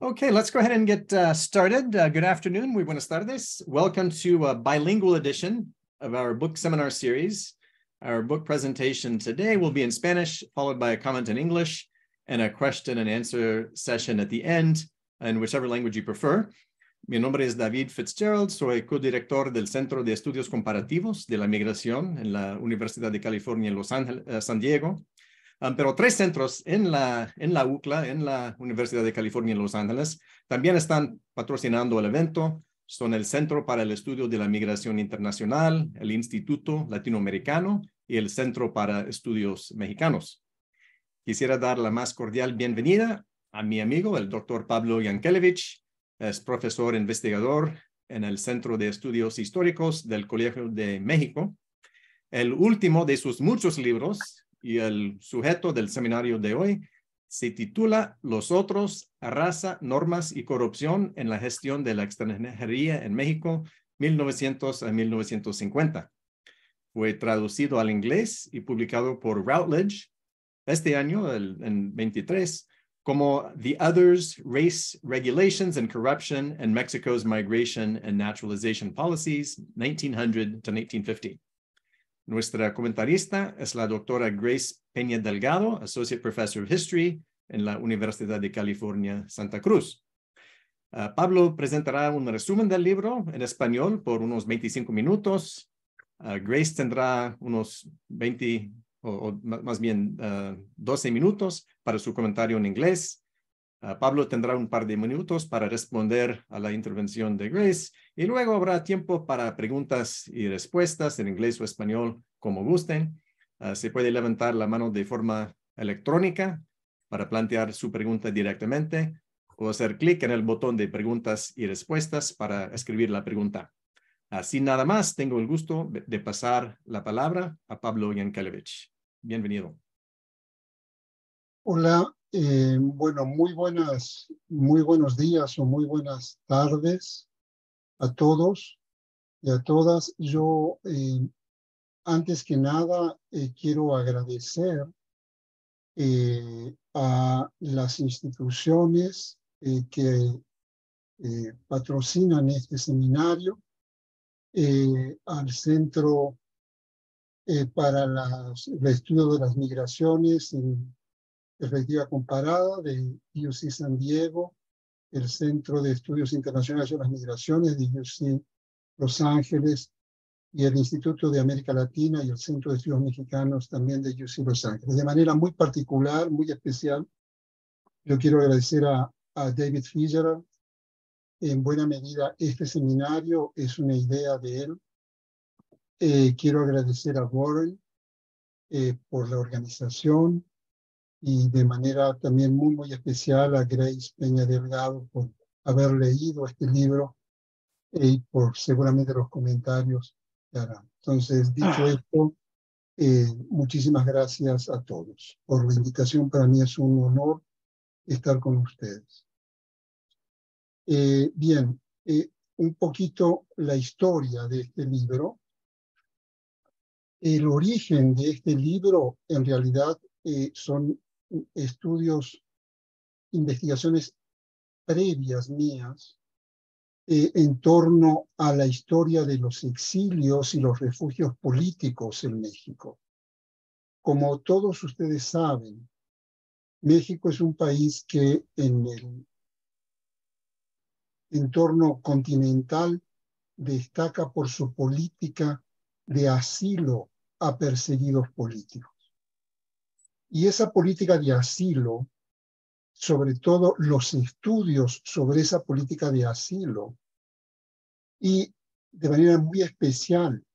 Okay, let's go ahead and get started. Good afternoon, muy buenas tardes. Welcome to a bilingual edition of our book seminar series. Our book presentation today will be in Spanish, followed by a comment in English and a question and answer session at the end, in whichever language you prefer. Mi nombre es David Fitzgerald, soy codirector del Centro de Estudios Comparativos de la Migración en la Universidad de California en Los Ángeles, San Diego. Pero tres centros en la UCLA, en la Universidad de California en Los Ángeles, también están patrocinando el evento. Son el Centro para el Estudio de la Migración Internacional, el Instituto Latinoamericano y el Centro para Estudios Mexicanos. Quisiera dar la más cordial bienvenida a mi amigo, el doctor Pablo Yankelevich. Es profesor investigador en el Centro de Estudios Históricos del Colegio de México. El último de sus muchos libros y el sujeto del seminario de hoy se titula Los otros, raza, normas y corrupción en la gestión de la extranjería en México, 1900 a 1950. Fue traducido al inglés y publicado por Routledge este año, en 23, como The Others, Race, Regulations and Corruption and Mexico's Migration and Naturalization Policies, 1900 to 1950. Nuestra comentarista es la doctora Grace Peña Delgado, Associate Professor of History en la Universidad de California, Santa Cruz. Pablo presentará un resumen del libro en español por unos 25 minutos. Grace tendrá unos 20 o más bien 12 minutos para su comentario en inglés. Pablo tendrá un par de minutos para responder a la intervención de Grace y luego habrá tiempo para preguntas y respuestas en inglés o español, como gusten. Se puede levantar la mano de forma electrónica para plantear su pregunta directamente o hacer clic en el botón de preguntas y respuestas para escribir la pregunta. Así nada más, tengo el gusto de pasar la palabra a Pablo Yankelevich. Bienvenido. Hola, bueno, muy buenos días o muy buenas tardes a todos y a todas. Yo, antes que nada, quiero agradecer a las instituciones que patrocinan este seminario, al Centro para el Estudio de las Migraciones en Perspectiva Comparada de UC San Diego, el Centro de Estudios Internacionales sobre las Migraciones de UC Los Ángeles y el Instituto de América Latina y el Centro de Estudios Mexicanos también de UC Los Ángeles. De manera muy particular, muy especial, yo quiero agradecer a David Fitzgerald. En buena medida, este seminario es una idea de él. Quiero agradecer a Warren por la organización, y de manera también muy especial a Grace Peña Delgado por haber leído este libro y por seguramente los comentarios que hará. Entonces, dicho esto, muchísimas gracias a todos por la invitación. Para mí es un honor estar con ustedes. Bien, un poquito la historia de este libro. El origen de este libro, en realidad, son estudios, investigaciones previas mías en torno a la historia de los exilios y los refugios políticos en México. Como todos ustedes saben, México es un país que en el entorno continental destaca por su política de asilo a perseguidos políticos. Y esa política de asilo, sobre todo los estudios sobre esa política de asilo y de manera muy especial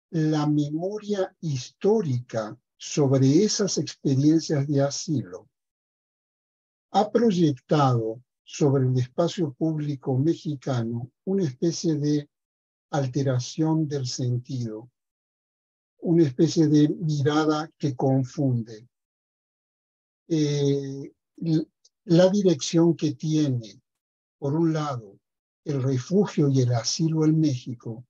la memoria histórica sobre esas experiencias de asilo, ha proyectado sobre el espacio público mexicano una especie de alteración del sentido, una especie de mirada que confunde. La dirección que tiene, por un lado, el refugio y el asilo en México,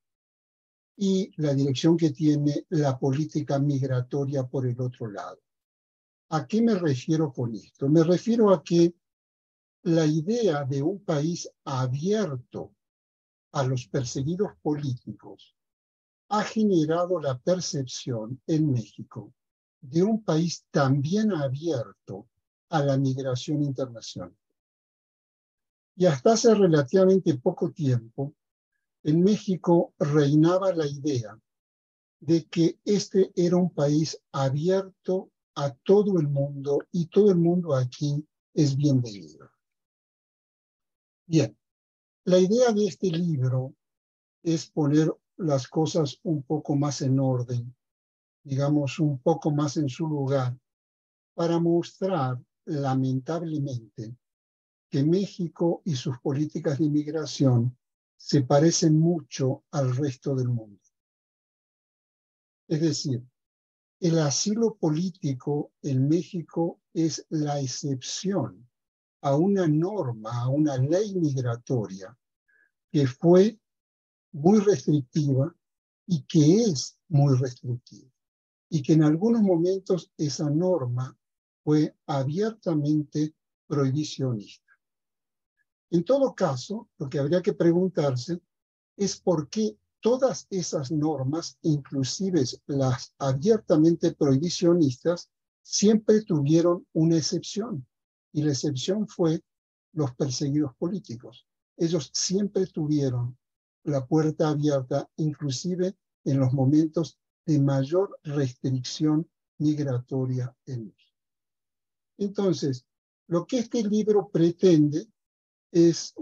y la dirección que tiene la política migratoria por el otro lado. ¿A qué me refiero con esto? Me refiero a que la idea de un país abierto a los perseguidos políticos ha generado la percepción en México de un país también abierto a la migración internacional. Y hasta hace relativamente poco tiempo, en México reinaba la idea de que este era un país abierto a todo el mundo y todo el mundo aquí es bienvenido. Bien, la idea de este libro es poner las cosas un poco más en orden, digamos, un poco más en su lugar, para mostrar, lamentablemente, que México y sus políticas de inmigración se parecen mucho al resto del mundo. Es decir, el asilo político en México es la excepción a una norma, a una ley migratoria que fue muy restrictiva y que es muy restrictiva. Y que en algunos momentos esa norma fue abiertamente prohibicionista. En todo caso, lo que habría que preguntarse es por qué todas esas normas, inclusive las abiertamente prohibicionistas, siempre tuvieron una excepción. Y la excepción fue los perseguidos políticos. Ellos siempre tuvieron la puerta abierta, inclusive en los momentos de mayor restricción migratoria en México. Entonces, lo que este libro pretende es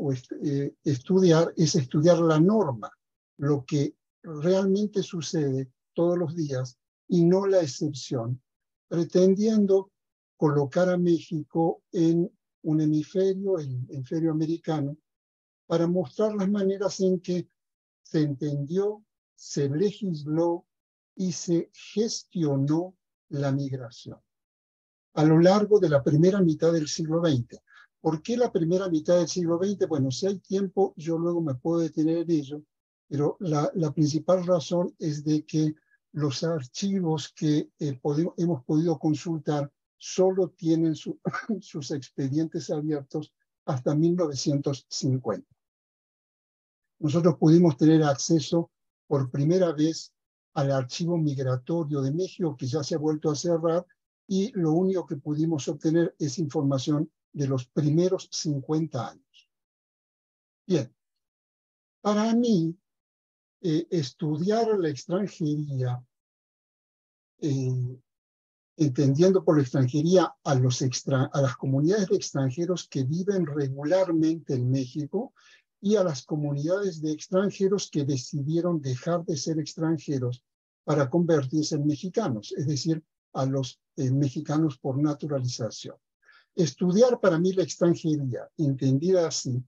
estudiar la norma, lo que realmente sucede todos los días y no la excepción, pretendiendo colocar a México en un hemisferio, el hemisferio americano, para mostrar las maneras en que se entendió, se legisló y se gestionó la migración a lo largo de la primera mitad del siglo XX. ¿Por qué la primera mitad del siglo XX? Bueno, si hay tiempo, yo luego me puedo detener en ello, pero la principal razón es de que los archivos que hemos podido consultar solo tienen sus expedientes abiertos hasta 1950. Nosotros pudimos tener acceso por primera vez al archivo migratorio de México, que ya se ha vuelto a cerrar, y lo único que pudimos obtener es información de los primeros 50 años. Bien, para mí, estudiar la extranjería, entendiendo por la extranjería a las comunidades de extranjeros que viven regularmente en México y a las comunidades de extranjeros que decidieron dejar de ser extranjeros para convertirse en mexicanos, es decir, a los mexicanos por naturalización. Estudiar para mí la extranjería, entendida así,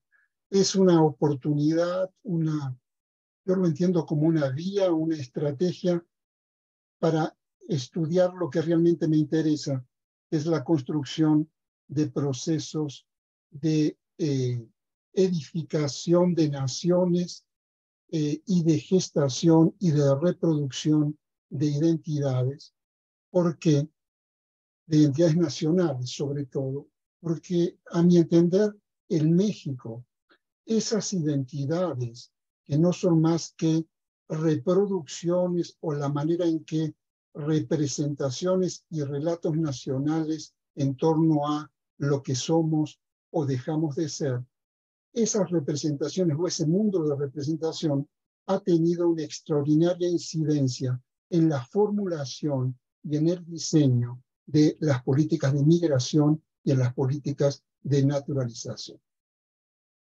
es una oportunidad, yo lo entiendo como una vía, una estrategia para estudiar lo que realmente me interesa, es la construcción de procesos de edificación de naciones y de gestación y de reproducción de identidades. ¿Por qué? De identidades nacionales, sobre todo, porque a mi entender, en México, esas identidades que no son más que reproducciones o la manera en que representaciones y relatos nacionales en torno a lo que somos o dejamos de ser, esas representaciones o ese mundo de representación ha tenido una extraordinaria incidencia en la formulación y en el diseño de las políticas de migración y en las políticas de naturalización.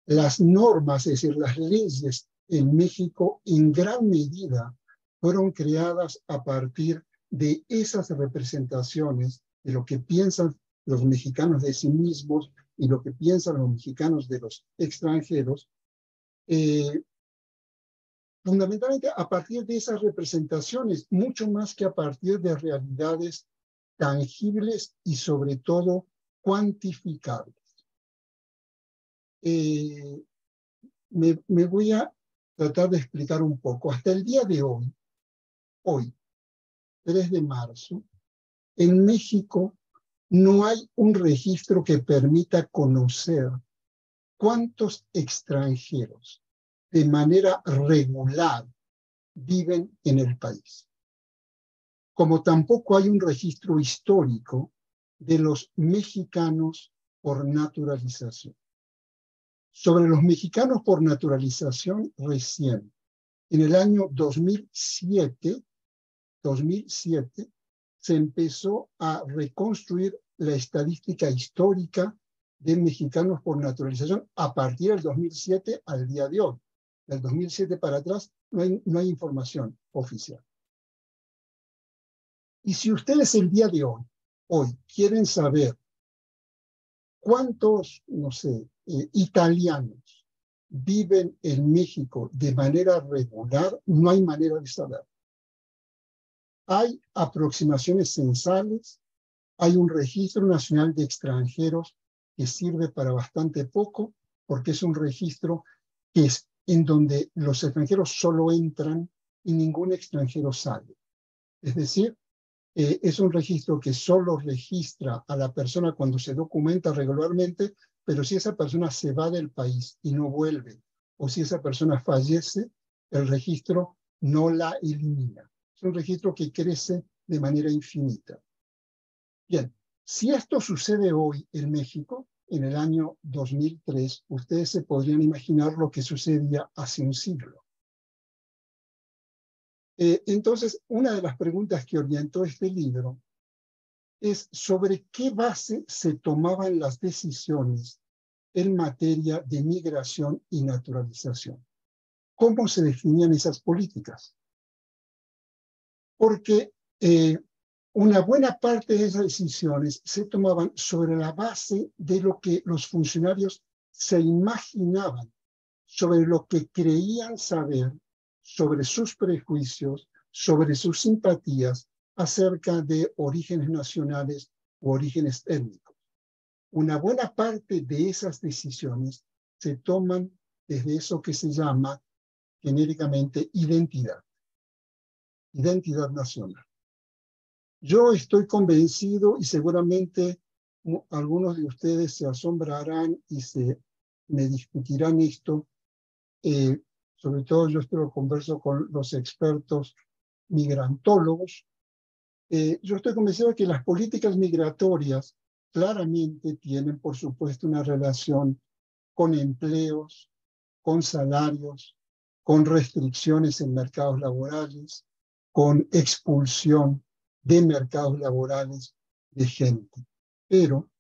Las normas, es decir, las leyes en México en gran medida fueron creadas a partir de esas representaciones de lo que piensan los mexicanos de sí mismos y lo que piensan los mexicanos de los extranjeros, fundamentalmente a partir de esas representaciones, mucho más que a partir de realidades tangibles y sobre todo cuantificables. Me voy a tratar de explicar un poco. Hasta el día de hoy, 3 de marzo, en México no hay un registro que permita conocer ¿cuántos extranjeros de manera regular viven en el país? Como tampoco hay un registro histórico de los mexicanos por naturalización. Sobre los mexicanos por naturalización, recién, en el año 2007, se empezó a reconstruir la estadística histórica de mexicanos por naturalización a partir del 2007 al día de hoy. Del 2007 para atrás no hay información oficial. Y si ustedes el día de hoy quieren saber cuántos, no sé, italianos viven en México de manera regular, no hay manera de saber. Hay aproximaciones censales, hay un registro nacional de extranjeros que sirve para bastante poco, porque es un registro que es en donde los extranjeros solo entran y ningún extranjero sale. Es decir, es un registro que solo registra a la persona cuando se documenta regularmente, pero si esa persona se va del país y no vuelve, o si esa persona fallece, el registro no la elimina. Es un registro que crece de manera infinita. Bien, si esto sucede hoy en México, en el año 2003, ustedes se podrían imaginar lo que sucedía hace un siglo. Entonces, una de las preguntas que orientó este libro es sobre qué base se tomaban las decisiones en materia de migración y naturalización. ¿Cómo se definían esas políticas? Porque una buena parte de esas decisiones se tomaban sobre la base de lo que los funcionarios se imaginaban, sobre lo que creían saber, sobre sus prejuicios, sobre sus simpatías acerca de orígenes nacionales u orígenes étnicos. Una buena parte de esas decisiones se toman desde eso que se llama genéricamente identidad nacional. Yo estoy convencido y seguramente algunos de ustedes se asombrarán y me discutirán esto. Sobre todo yo esto lo converso con los expertos migrantólogos. Yo estoy convencido de que las políticas migratorias claramente tienen, por supuesto, una relación con empleos, con salarios, con restricciones en mercados laborales, con expulsión de mercados laborales de gente. Pero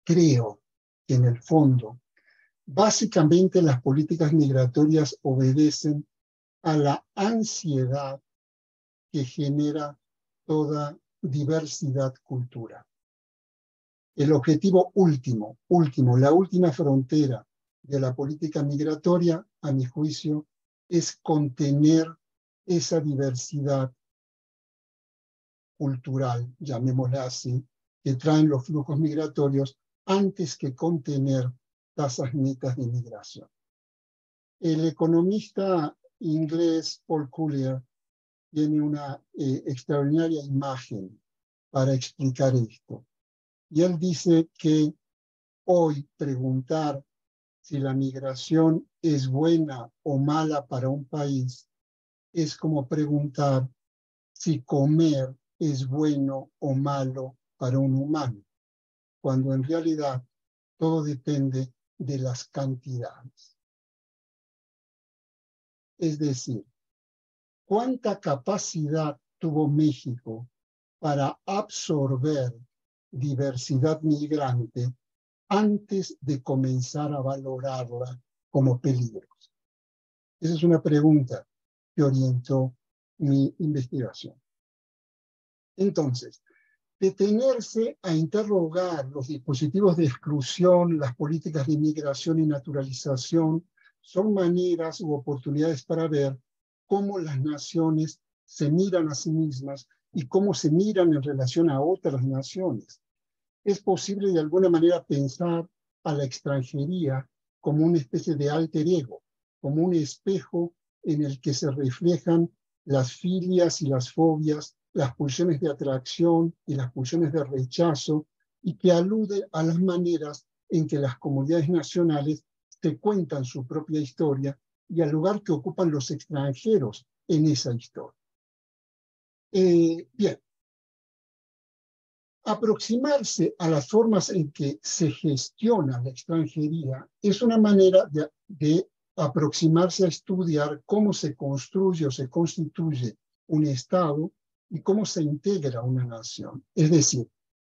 creo que en el fondo, básicamente las políticas migratorias obedecen a la ansiedad que genera toda diversidad cultural. El objetivo último, la última frontera de la política migratoria, a mi juicio, es contener esa diversidad cultural, llamémosla así, que traen los flujos migratorios antes que contener tasas netas de migración. El economista inglés Paul Collier tiene una extraordinaria imagen para explicar esto. Y él dice que hoy preguntar si la migración es buena o mala para un país es como preguntar si comer es bueno o malo para un humano, cuando en realidad todo depende de las cantidades. Es decir, ¿cuánta capacidad tuvo México para absorber diversidad migrante antes de comenzar a valorarla como peligros? Esa es una pregunta que orientó mi investigación. Entonces, detenerse a interrogar los dispositivos de exclusión, las políticas de inmigración y naturalización, son maneras u oportunidades para ver cómo las naciones se miran a sí mismas y cómo se miran en relación a otras naciones. Es posible de alguna manera pensar a la extranjería como una especie de alter ego, como un espejo en el que se reflejan las filias y las fobias, las pulsiones de atracción y las pulsiones de rechazo, y que alude a las maneras en que las comunidades nacionales se cuentan su propia historia y al lugar que ocupan los extranjeros en esa historia. Bien, aproximarse a las formas en que se gestiona la extranjería es una manera de aproximarse a estudiar cómo se construye o se constituye un Estado y cómo se integra una nación. Es decir,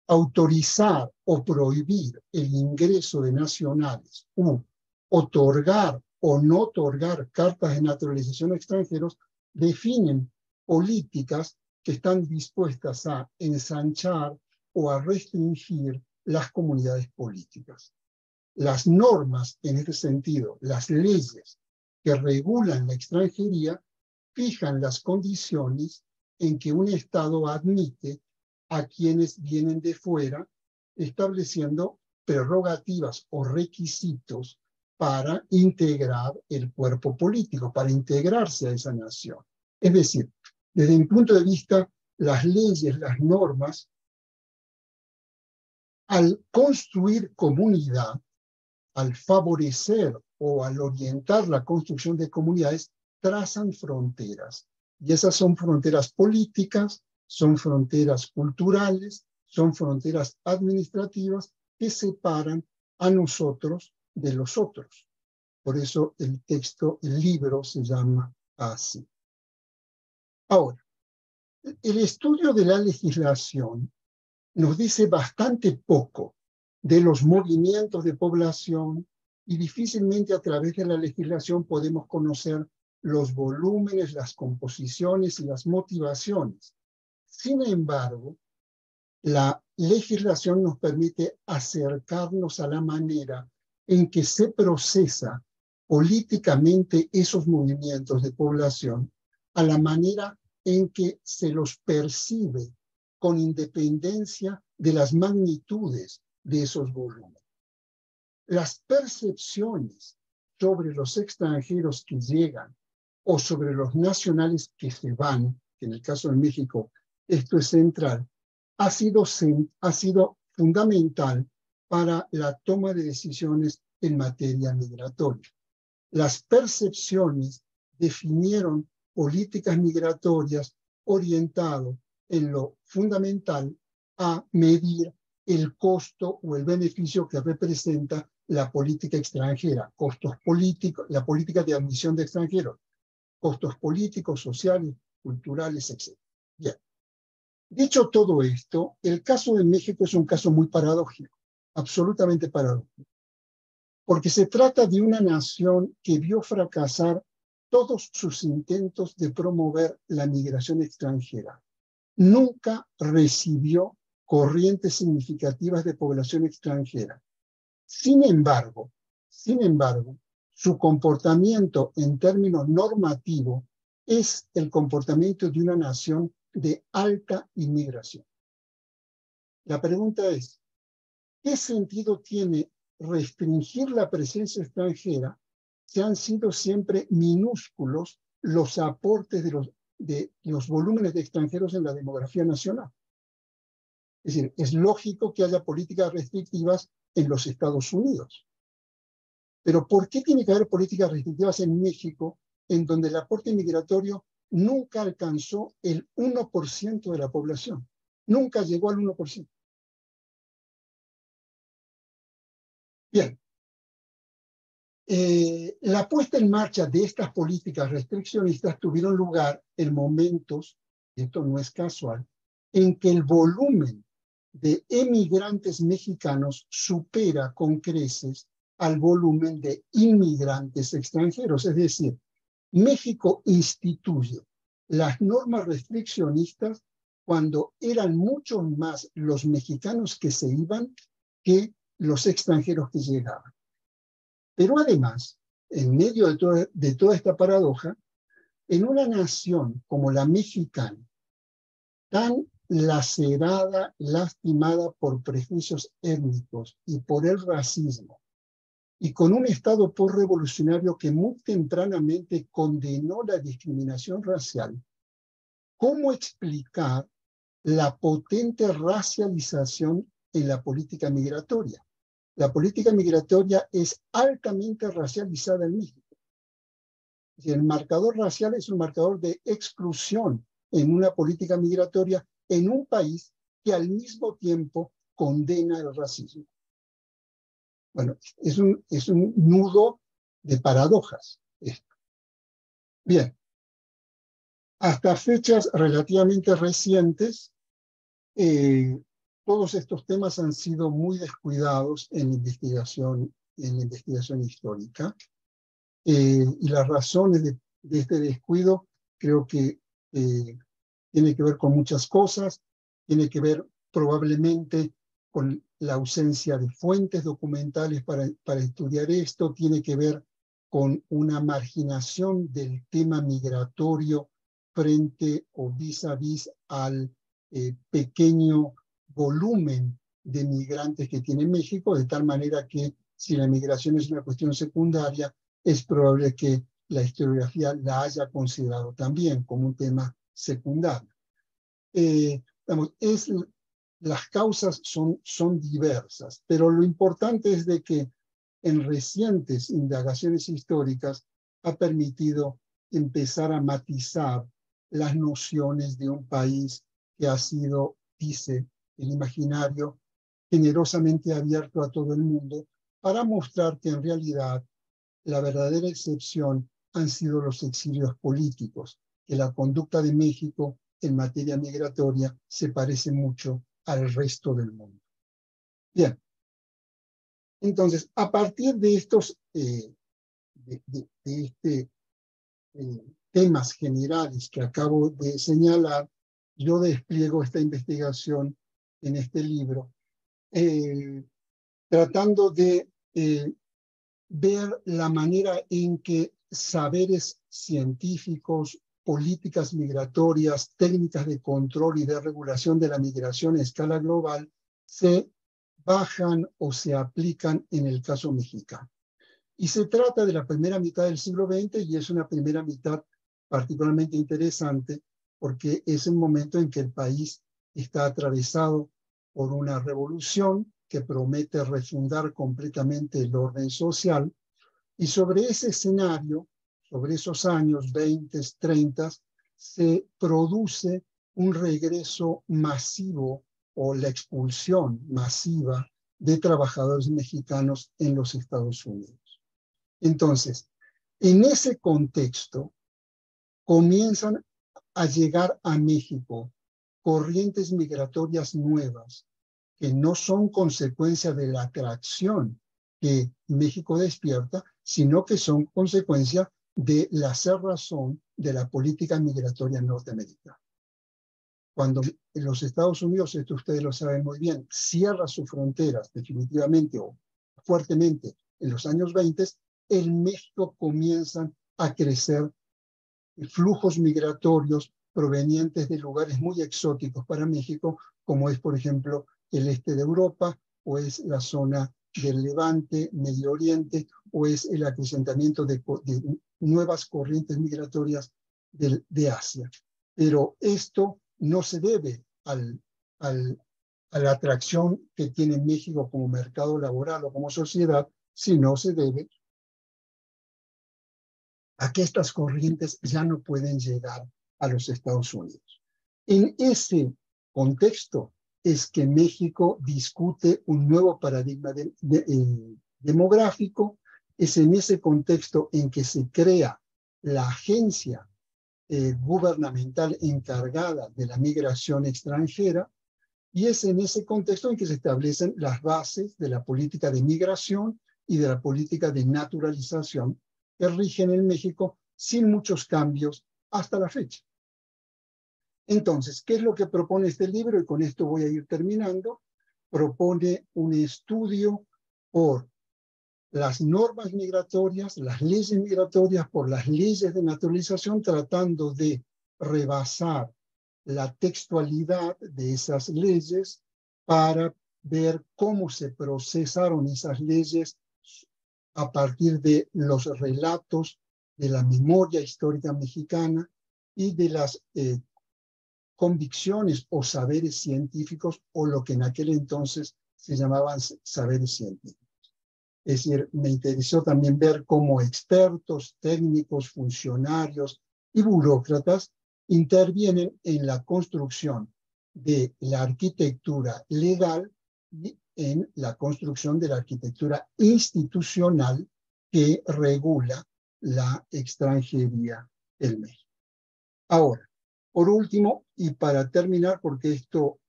autorizar o prohibir el ingreso de nacionales u otorgar o no otorgar cartas de naturalización a extranjeros definen políticas que están dispuestas a ensanchar o a restringir las comunidades políticas. Las normas, en este sentido, las leyes que regulan la extranjería, fijan las condiciones en que un Estado admite a quienes vienen de fuera, estableciendo prerrogativas o requisitos para integrar el cuerpo político, para integrarse a esa nación. Es decir, desde mi punto de vista, las leyes, las normas, al construir comunidad, al favorecer o al orientar la construcción de comunidades, trazan fronteras. Y esas son fronteras políticas, son fronteras culturales, son fronteras administrativas que separan a nosotros de los otros. Por eso el texto, el libro se llama así. Ahora, el estudio de la legislación nos dice bastante poco de los movimientos de población y difícilmente a través de la legislación podemos conocer los volúmenes, las composiciones y las motivaciones. Sin embargo, la legislación nos permite acercarnos a la manera en que se procesa políticamente esos movimientos de población, a la manera en que se los percibe con independencia de las magnitudes de esos volúmenes. Las percepciones sobre los extranjeros que llegan o sobre los nacionales que se van, que en el caso de México esto es central, ha sido fundamental para la toma de decisiones en materia migratoria. Las percepciones definieron políticas migratorias orientadas en lo fundamental a medir el costo o el beneficio que representa la política extranjera, costos políticos, la política de admisión de extranjeros, costos políticos, sociales, culturales, etc. Bien. Dicho todo esto, el caso de México es un caso muy paradójico, absolutamente paradójico, porque se trata de una nación que vio fracasar todos sus intentos de promover la migración extranjera. Nunca recibió corrientes significativas de población extranjera. Sin embargo, su comportamiento en términos normativos es el comportamiento de una nación de alta inmigración. La pregunta es, ¿qué sentido tiene restringir la presencia extranjera si han sido siempre minúsculos los aportes de los volúmenes de extranjeros en la demografía nacional? Es decir, es lógico que haya políticas restrictivas en los Estados Unidos. Pero ¿por qué tiene que haber políticas restrictivas en México, en donde el aporte migratorio nunca alcanzó el 1% de la población? Nunca llegó al 1%. Bien. La puesta en marcha de estas políticas restriccionistas tuvieron lugar en momentos, y esto no es casual, en que el volumen de emigrantes mexicanos supera con creces al volumen de inmigrantes extranjeros. Es decir, México instituye las normas restriccionistas cuando eran mucho más los mexicanos que se iban que los extranjeros que llegaban. Pero además, en medio de toda esta paradoja, en una nación como la mexicana, tan lacerada, lastimada por prejuicios étnicos y por el racismo, y con un Estado postrevolucionario que muy tempranamente condenó la discriminación racial, ¿cómo explicar la potente racialización en la política migratoria? la política migratoria es altamente racializada en México. Y el marcador racial es un marcador de exclusión en una política migratoria en un país que al mismo tiempo condena el racismo. Bueno, es un nudo de paradojas esto. Bien, hasta fechas relativamente recientes, todos estos temas han sido muy descuidados en la investigación histórica. Y las razones de este descuido creo que tiene que ver con muchas cosas, tiene que ver probablemente con la ausencia de fuentes documentales para estudiar esto, tiene que ver con una marginación del tema migratorio frente o vis a vis al pequeño volumen de migrantes que tiene México, de tal manera que si la migración es una cuestión secundaria, es probable que la historiografía la haya considerado también como un tema secundario. Las causas son diversas, pero lo importante es de que en recientes indagaciones históricas ha permitido empezar a matizar las nociones de un país que ha sido, dice el imaginario, generosamente abierto a todo el mundo, para mostrar que en realidad la verdadera excepción han sido los exilios políticos, que la conducta de México en materia migratoria se parece mucho al resto del mundo. Bien, entonces, a partir de estos temas generales que acabo de señalar, yo despliego esta investigación en este libro, tratando de ver la manera en que saberes científicos, políticas migratorias, técnicas de control y de regulación de la migración a escala global se bajan o se aplican en el caso mexicano. Y se trata de la primera mitad del siglo XX y es una primera mitad particularmente interesante porque es un momento en que el país está atravesado por una revolución que promete refundar completamente el orden social, y sobre ese escenario, sobre esos años 20, 30, se produce un regreso masivo o la expulsión masiva de trabajadores mexicanos en los Estados Unidos. Entonces, en ese contexto, comienzan a llegar a México corrientes migratorias nuevas que no son consecuencia de la atracción que México despierta, sino que son consecuencia de la cerrazón de la política migratoria norteamericana. Cuando los Estados Unidos, esto ustedes lo saben muy bien, cierra sus fronteras definitivamente o fuertemente en los años 20, en México comienzan a crecer flujos migratorios provenientes de lugares muy exóticos para México, como es, por ejemplo, el este de Europa, o es la zona del Levante, Medio Oriente, o es el acrecentamiento de nuevas corrientes migratorias de Asia. Pero esto no se debe a la atracción que tiene México como mercado laboral o como sociedad, sino se debe a que estas corrientes ya no pueden llegar a los Estados Unidos. En ese contexto es que México discute un nuevo paradigma demográfico, es en ese contexto en que se crea la agencia gubernamental encargada de la migración extranjera, y es en ese contexto en que se establecen las bases de la política de migración y de la política de naturalización que rigen en México sin muchos cambios hasta la fecha. Entonces, ¿qué es lo que propone este libro? Y con esto voy a ir terminando. Propone un estudio por las normas migratorias, las leyes migratorias, por las leyes de naturalización, tratando de rebasar la textualidad de esas leyes para ver cómo se procesaron esas leyes a partir de los relatos de la memoria histórica mexicana y de las convicciones o saberes científicos o lo que en aquel entonces se llamaban saberes científicos. Es decir, me interesó también ver cómo expertos, técnicos, funcionarios y burócratas intervienen en la construcción de la arquitectura legal y en la construcción de la arquitectura institucional que regula la extranjería en México. Ahora, por último, y para terminar, porque esto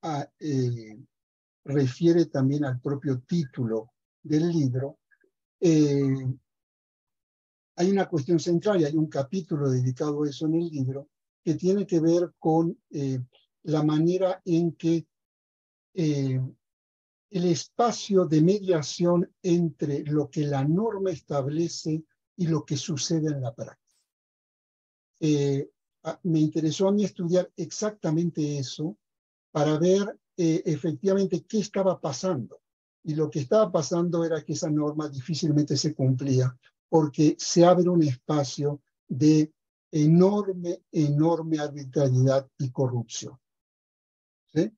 refiere también al propio título del libro, hay una cuestión central y hay un capítulo dedicado a eso en el libro que tiene que ver con la manera en que el espacio de mediación entre lo que la norma establece y lo que sucede en la práctica. Me interesó a mí estudiar exactamente eso para ver efectivamente qué estaba pasando. Y lo que estaba pasando era que esa norma difícilmente se cumplía porque se abre un espacio de enorme arbitrariedad y corrupción. ¿Sí?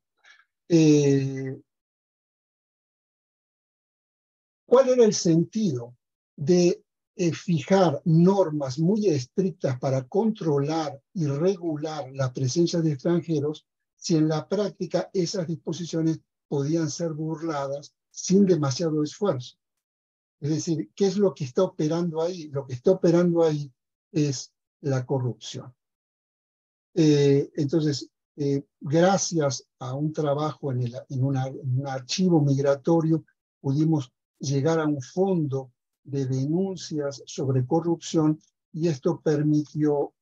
¿Cuál era el sentido de fijar normas muy estrictas para controlar y regular la presencia de extranjeros si en la práctica esas disposiciones podían ser burladas sin demasiado esfuerzo? Es decir, ¿qué es lo que está operando ahí? Lo que está operando ahí es la corrupción. Entonces, gracias a un trabajo en un archivo migratorio, pudimos llegar a un fondo de denuncias sobre corrupción y esto permitió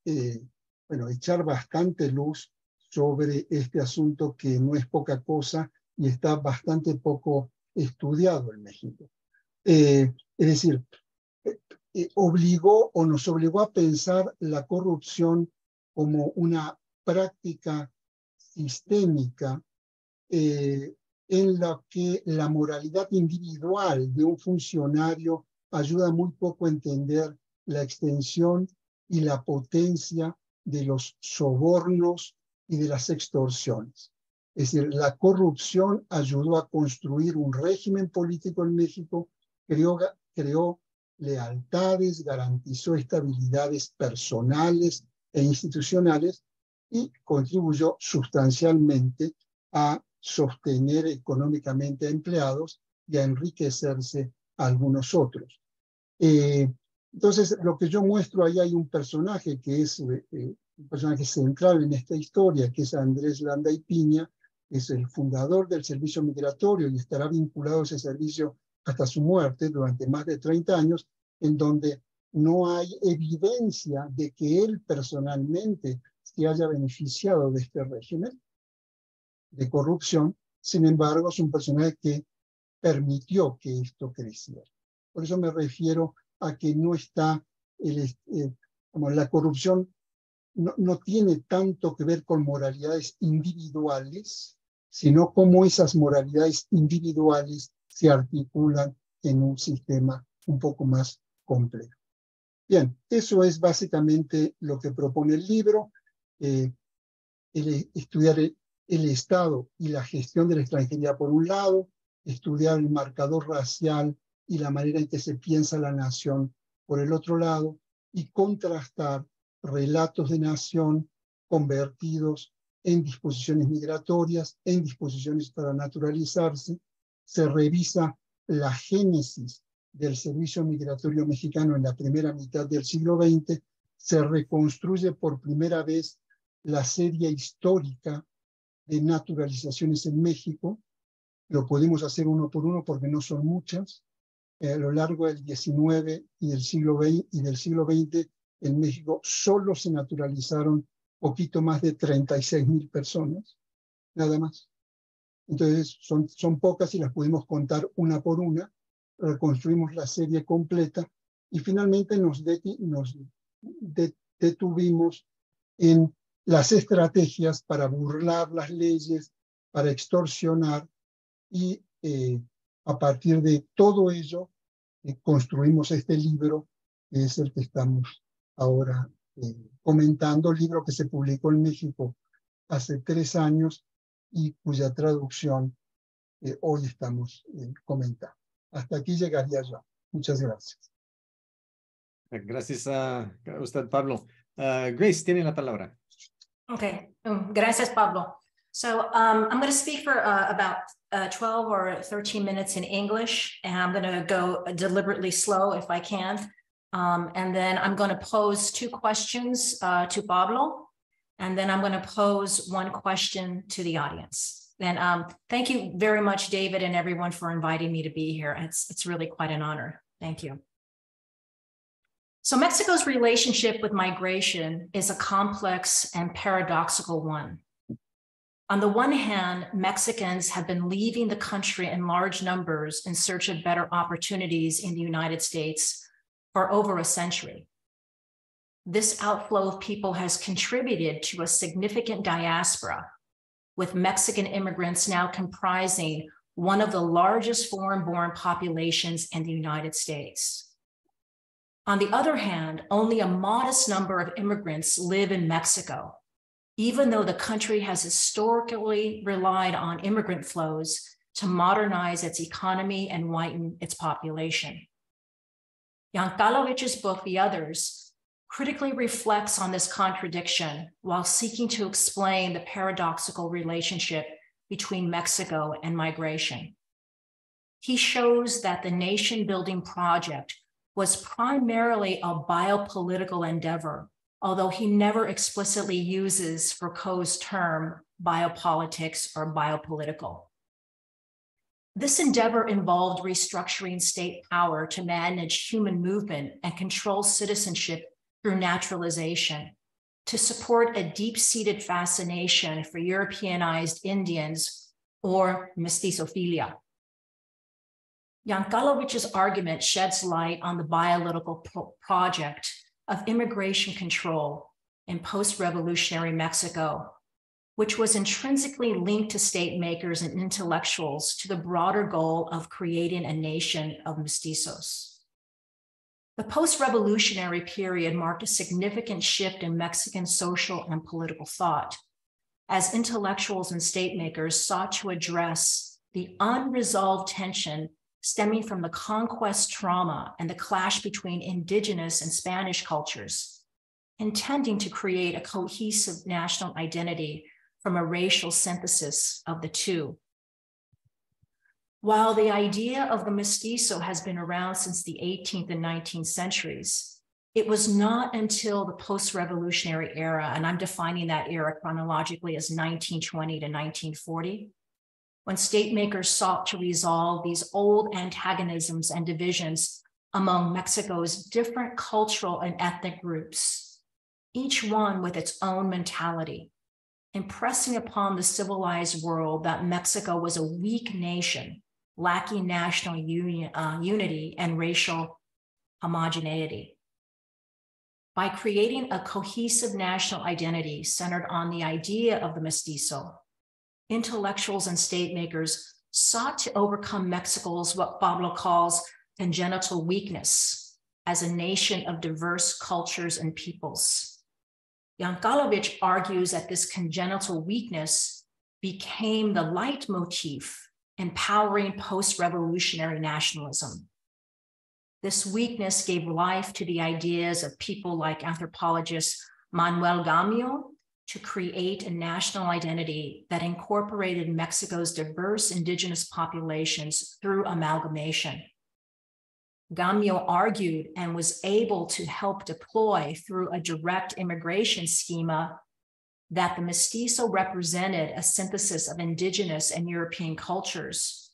echar bastante luz sobre este asunto que no es poca cosa y está bastante poco estudiado en México. Es decir, nos obligó a pensar la corrupción como una práctica sistémica en la que la moralidad individual de un funcionario ayuda muy poco a entender la extensión y la potencia de los sobornos y de las extorsiones. Es decir, la corrupción ayudó a construir un régimen político en México, creó lealtades, garantizó estabilidades personales e institucionales y contribuyó sustancialmente a sostener económicamente a empleados y a enriquecerse a algunos otros. Entonces, lo que yo muestro ahí, hay un personaje que es un personaje central en esta historia, que es Andrés Landa y Piña, es el fundador del servicio migratorio y estará vinculado a ese servicio hasta su muerte durante más de 30 años, en donde no hay evidencia de que él personalmente se haya beneficiado de este régimen de corrupción. Sin embargo, es un personaje que permitió que esto creciera. Por eso me refiero a que no está, como la corrupción no tiene tanto que ver con moralidades individuales, sino cómo esas moralidades individuales se articulan en un sistema un poco más complejo. Bien, eso es básicamente lo que propone el libro, estudiar el Estado y la gestión de la extranjería por un lado, estudiar el marcador racial y la manera en que se piensa la nación por el otro lado, y contrastar relatos de nación convertidos en disposiciones migratorias, en disposiciones para naturalizarse. Se revisa la génesis del servicio migratorio mexicano en la primera mitad del siglo XX, se reconstruye por primera vez la serie histórica de naturalizaciones en México. Lo podemos hacer uno por uno porque no son muchas. A lo largo del XIX y del siglo XX, en México solo se naturalizaron poquito más de 36,000 personas, nada más. Entonces son pocas y las pudimos contar una por una. Reconstruimos la serie completa y finalmente nos detuvimos en las estrategias para burlar las leyes, para extorsionar y a partir de todo ello construimos este libro, que es el que estamos ahora comentando, libro que se publicó en México hace 3 años y cuya traducción hoy estamos comentando. Hasta aquí llegaría yo. Muchas gracias. Gracias a usted, Pablo. Grace, tiene la palabra. Okay, gracias, Pablo. So I'm going to speak for about 12 or 13 minutes in English, and I'm going to go deliberately slow if I can. And then I'm going to pose 2 questions to Pablo, and then I'm going to pose 1 question to the audience. And thank you very much, David, and everyone for inviting me to be here. It's really quite an honor. Thank you. So Mexico's relationship with migration is a complex and paradoxical one. On the one hand, Mexicans have been leaving the country in large numbers in search of better opportunities in the United States for over a century. This outflow of people has contributed to a significant diaspora, with Mexican immigrants now comprising one of the largest foreign-born populations in the United States. On the other hand, only a modest number of immigrants live in Mexico, even though the country has historically relied on immigrant flows to modernize its economy and widen its population. Yankelovich's book, The Others, critically reflects on this contradiction while seeking to explain the paradoxical relationship between Mexico and migration. He shows that the nation-building project was primarily a biopolitical endeavor, although he never explicitly uses Foucault's term biopolitics or biopolitical. This endeavor involved restructuring state power to manage human movement and control citizenship through naturalization, to support a deep-seated fascination for Europeanized Indians or mestizophilia. Yankelovich's argument sheds light on the biopolitical project of immigration control in post-revolutionary Mexico, which was intrinsically linked to state makers and intellectuals to the broader goal of creating a nation of mestizos. The post-revolutionary period marked a significant shift in Mexican social and political thought, as intellectuals and state makers sought to address the unresolved tension stemming from the conquest trauma and the clash between indigenous and Spanish cultures, intending to create a cohesive national identity from a racial synthesis of the two. While the idea of the mestizo has been around since the 18th and 19th centuries, it was not until the post-revolutionary era, and I'm defining that era chronologically as 1920 to 1940, when state makers sought to resolve these old antagonisms and divisions among Mexico's different cultural and ethnic groups, each one with its own mentality, impressing upon the civilized world that Mexico was a weak nation, lacking national unity and racial homogeneity. By creating a cohesive national identity centered on the idea of the mestizo, intellectuals and state makers sought to overcome Mexico's, what Pablo calls, congenital weakness as a nation of diverse cultures and peoples. Yankelovich argues that this congenital weakness became the leitmotif empowering post-revolutionary nationalism. This weakness gave life to the ideas of people like anthropologist Manuel Gamio to create a national identity that incorporated Mexico's diverse indigenous populations through amalgamation. Gamio argued and was able to help deploy through a direct immigration schema that the mestizo represented a synthesis of indigenous and European cultures,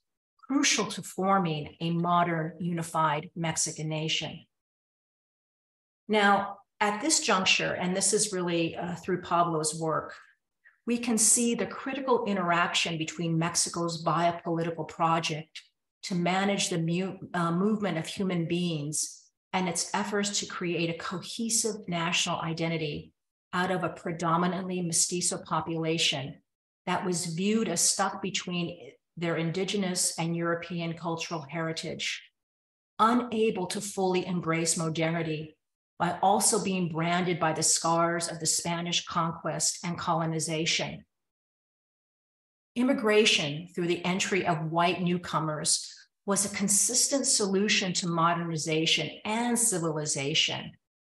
crucial to forming a modern unified Mexican nation. Now, at this juncture, and this is really through Pablo's work, we can see the critical interaction between Mexico's biopolitical project to manage the movement of human beings and its efforts to create a cohesive national identity out of a predominantly mestizo population that was viewed as stuck between their indigenous and European cultural heritage, unable to fully embrace modernity, by also being branded by the scars of the Spanish conquest and colonization. immigration through the entry of white newcomers was a consistent solution to modernization and civilization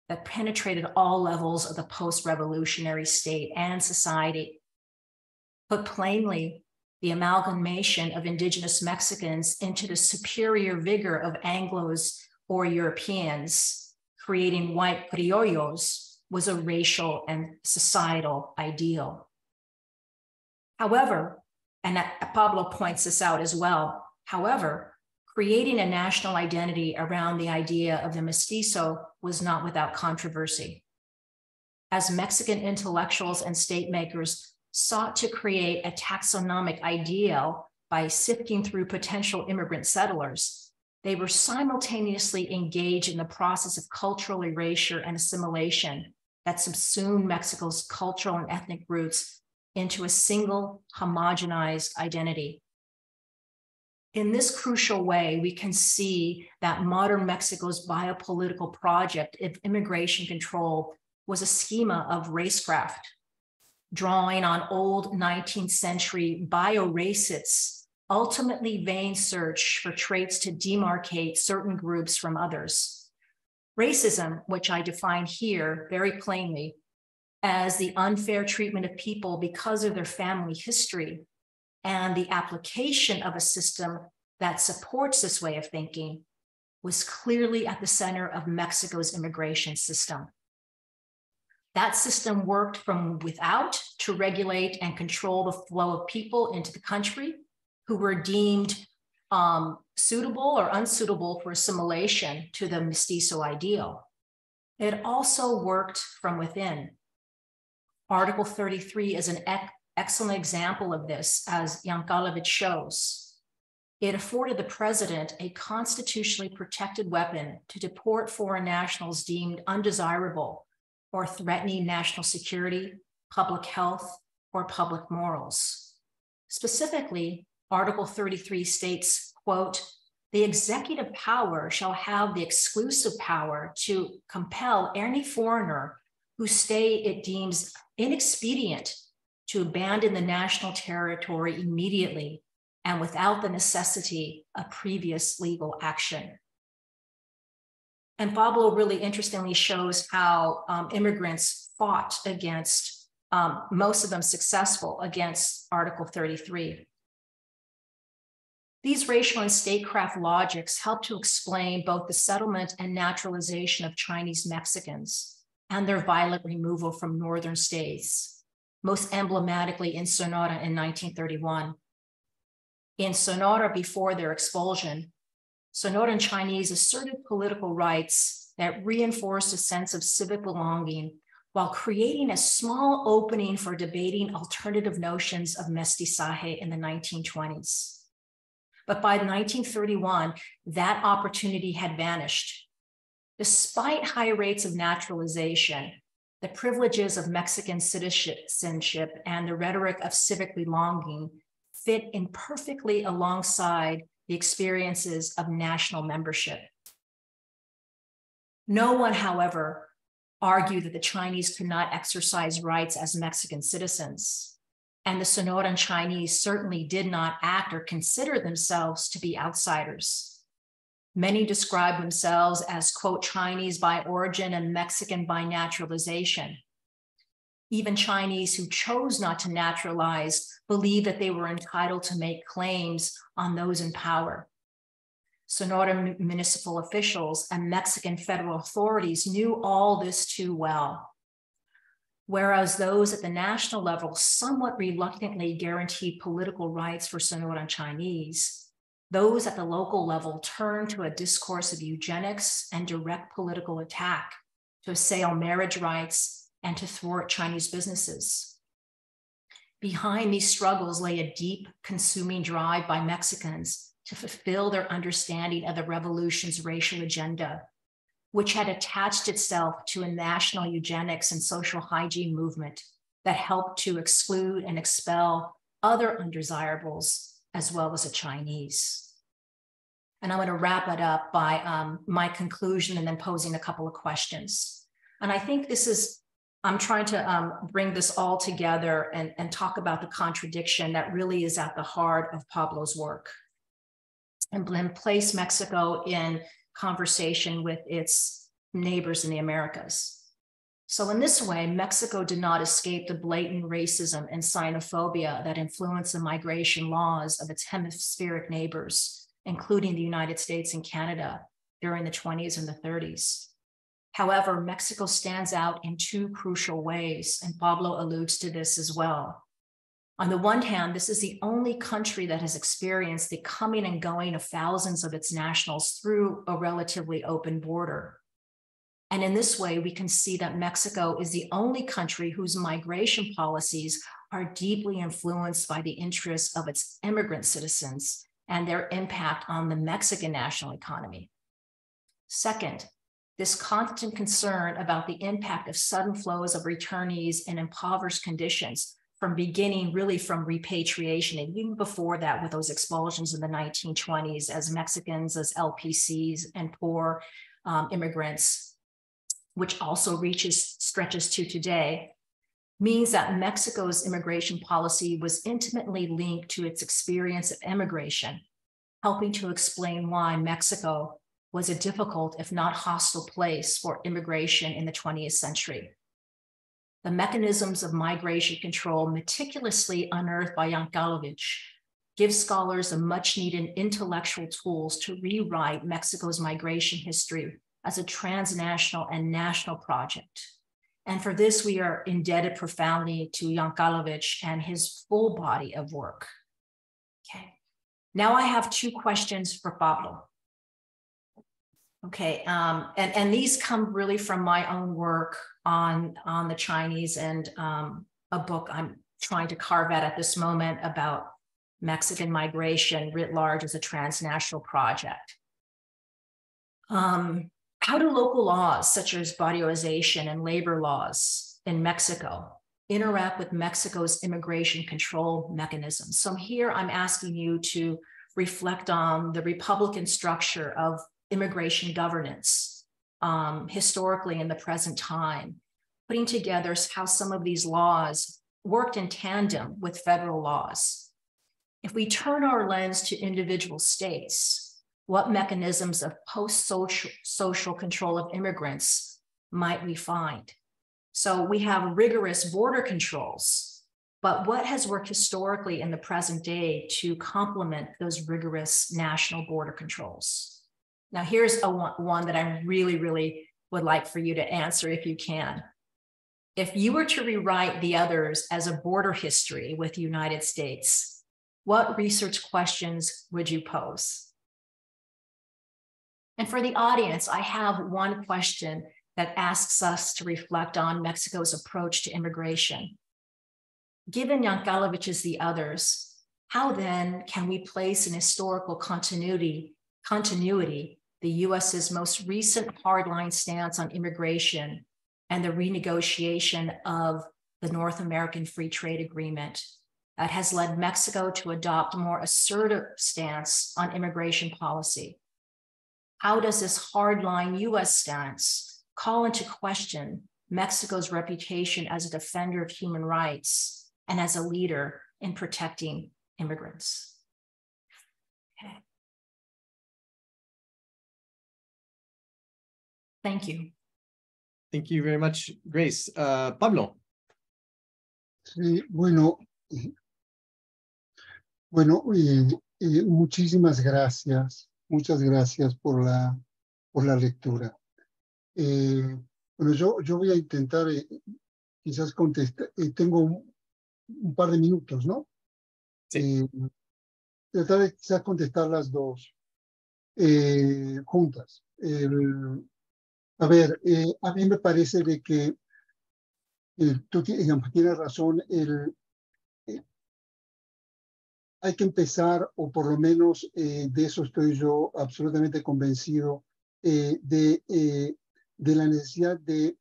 that penetrated all levels of the post-revolutionary state and society. Put plainly, the amalgamation of indigenous Mexicans into the superior vigor of Anglos or Europeans, creating white criollos, was a racial and societal ideal. However, and Pablo points this out as well, however, creating a national identity around the idea of the mestizo was not without controversy. As Mexican intellectuals and state makers sought to create a taxonomic ideal by sifting through potential immigrant settlers, they were simultaneously engaged in the process of cultural erasure and assimilation that subsumed Mexico's cultural and ethnic roots into a single homogenized identity. In this crucial way, we can see that modern Mexico's biopolitical project of immigration control was a schema of racecraft, drawing on old 19th century bio-racists' ultimately vain search for traits to demarcate certain groups from others. Racism, which I define here very plainly as the unfair treatment of people because of their family history, and the application of a system that supports this way of thinking, was clearly at the center of Mexico's immigration system. That system worked from without to regulate and control the flow of people into the country who were deemed suitable or unsuitable for assimilation to the mestizo ideal. It also worked from within. Article 33 is an excellent example of this, as Yankelevich shows. It afforded the president a constitutionally protected weapon to deport foreign nationals deemed undesirable or threatening national security, public health, or public morals. Specifically, Article 33 states, quote, "The executive power shall have the exclusive power to compel any foreigner whose stay it deems inexpedient to abandon the national territory immediately and without the necessity of previous legal action." And Pablo really interestingly shows how immigrants fought against, most of them successful, against Article 33. These racial and statecraft logics help to explain both the settlement and naturalization of Chinese Mexicans and their violent removal from northern states, most emblematically in Sonora in 1931. In Sonora, before their expulsion, Sonoran Chinese asserted political rights that reinforced a sense of civic belonging while creating a small opening for debating alternative notions of mestizaje in the 1920s. But by 1931, that opportunity had vanished. Despite high rates of naturalization, the privileges of Mexican citizenship and the rhetoric of civic belonging fit imperfectly alongside the experiences of national membership. No one, however, argued that the Chinese could not exercise rights as Mexican citizens, and the Sonoran Chinese certainly did not act or consider themselves to be outsiders. Many describe themselves as, quote, Chinese by origin and Mexican by naturalization. Even Chinese who chose not to naturalize believed that they were entitled to make claims on those in power. Sonora municipal officials and Mexican federal authorities knew all this too well. Whereas those at the national level somewhat reluctantly guaranteed political rights for Sonoran Chinese, those at the local level turned to a discourse of eugenics and direct political attack to assail marriage rights and to thwart Chinese businesses. Behind these struggles lay a deep, consuming drive by Mexicans to fulfill their understanding of the revolution's racial agenda, which had attached itself to a national eugenics and social hygiene movement that helped to exclude and expel other undesirables, as well as the Chinese. And I'm going to wrap it up by my conclusion and then posing a couple of questions. And I think this is I'm trying to bring this all together and talk about the contradiction that really is at the heart of Pablo's work, and then place Mexico in conversation with its neighbors in the Americas. So in this way, Mexico did not escape the blatant racism and xenophobia that influenced the migration laws of its hemispheric neighbors, including the United States and Canada during the 20s and the 30s. However, Mexico stands out in two crucial ways, and Pablo alludes to this as well. On the one hand, this is the only country that has experienced the coming and going of thousands of its nationals through a relatively open border. And in this way, we can see that Mexico is the only country whose migration policies are deeply influenced by the interests of its immigrant citizens and their impact on the Mexican national economy. Second, this constant concern about the impact of sudden flows of returnees in impoverished conditions from beginning really from repatriation, and even before that with those expulsions in the 1920s as Mexicans, as LPCs and poor immigrants, which also stretches to today, means that Mexico's immigration policy was intimately linked to its experience of immigration, helping to explain why Mexico was a difficult, if not hostile, place for immigration in the 20th century. The mechanisms of migration control meticulously unearthed by Yankelovich give scholars a much-needed intellectual tools to rewrite Mexico's migration history as a transnational and national project. And for this, we are indebted profoundly to Yankelovich and his full body of work. Okay, now I have two questions for Pablo. Okay, and these come really from my own work on the Chinese and a book I'm trying to carve out at this moment about Mexican migration writ large as a transnational project. How do local laws such as barrioization and labor laws in Mexico interact with Mexico's immigration control mechanisms? So here I'm asking you to reflect on the Republican structure of immigration governance historically in the present time, putting together how some of these laws worked in tandem with federal laws. If we turn our lens to individual states, what mechanisms of post-social control of immigrants might we find? So we have rigorous border controls, but what has worked historically in the present day to complement those rigorous national border controls? Now, here's one that I really would like for you to answer if you can. If you were to rewrite the others as a border history with the United States, what research questions would you pose? And for the audience, I have one question that asks us to reflect on Mexico's approach to immigration. Given Yankelovich's the others, how then can we place in historical continuity the US's most recent hardline stance on immigration and the renegotiation of the North American Free Trade Agreement that has led Mexico to adopt a more assertive stance on immigration policy? How does this hardline US stance call into question Mexico's reputation as a defender of human rights and as a leader in protecting immigrants? Okay. Thank you. Thank you very much, Grace. Pablo. Sí, bueno, muchísimas gracias. Muchas gracias por la lectura. Bueno, yo voy a intentar quizás contestar. Tengo un par de minutos, ¿no? Sí. Tratar de quizás contestar las dos juntas. A ver, a mí me parece de que tú tienes razón. Hay que empezar, o por lo menos de eso estoy yo absolutamente convencido, de la necesidad de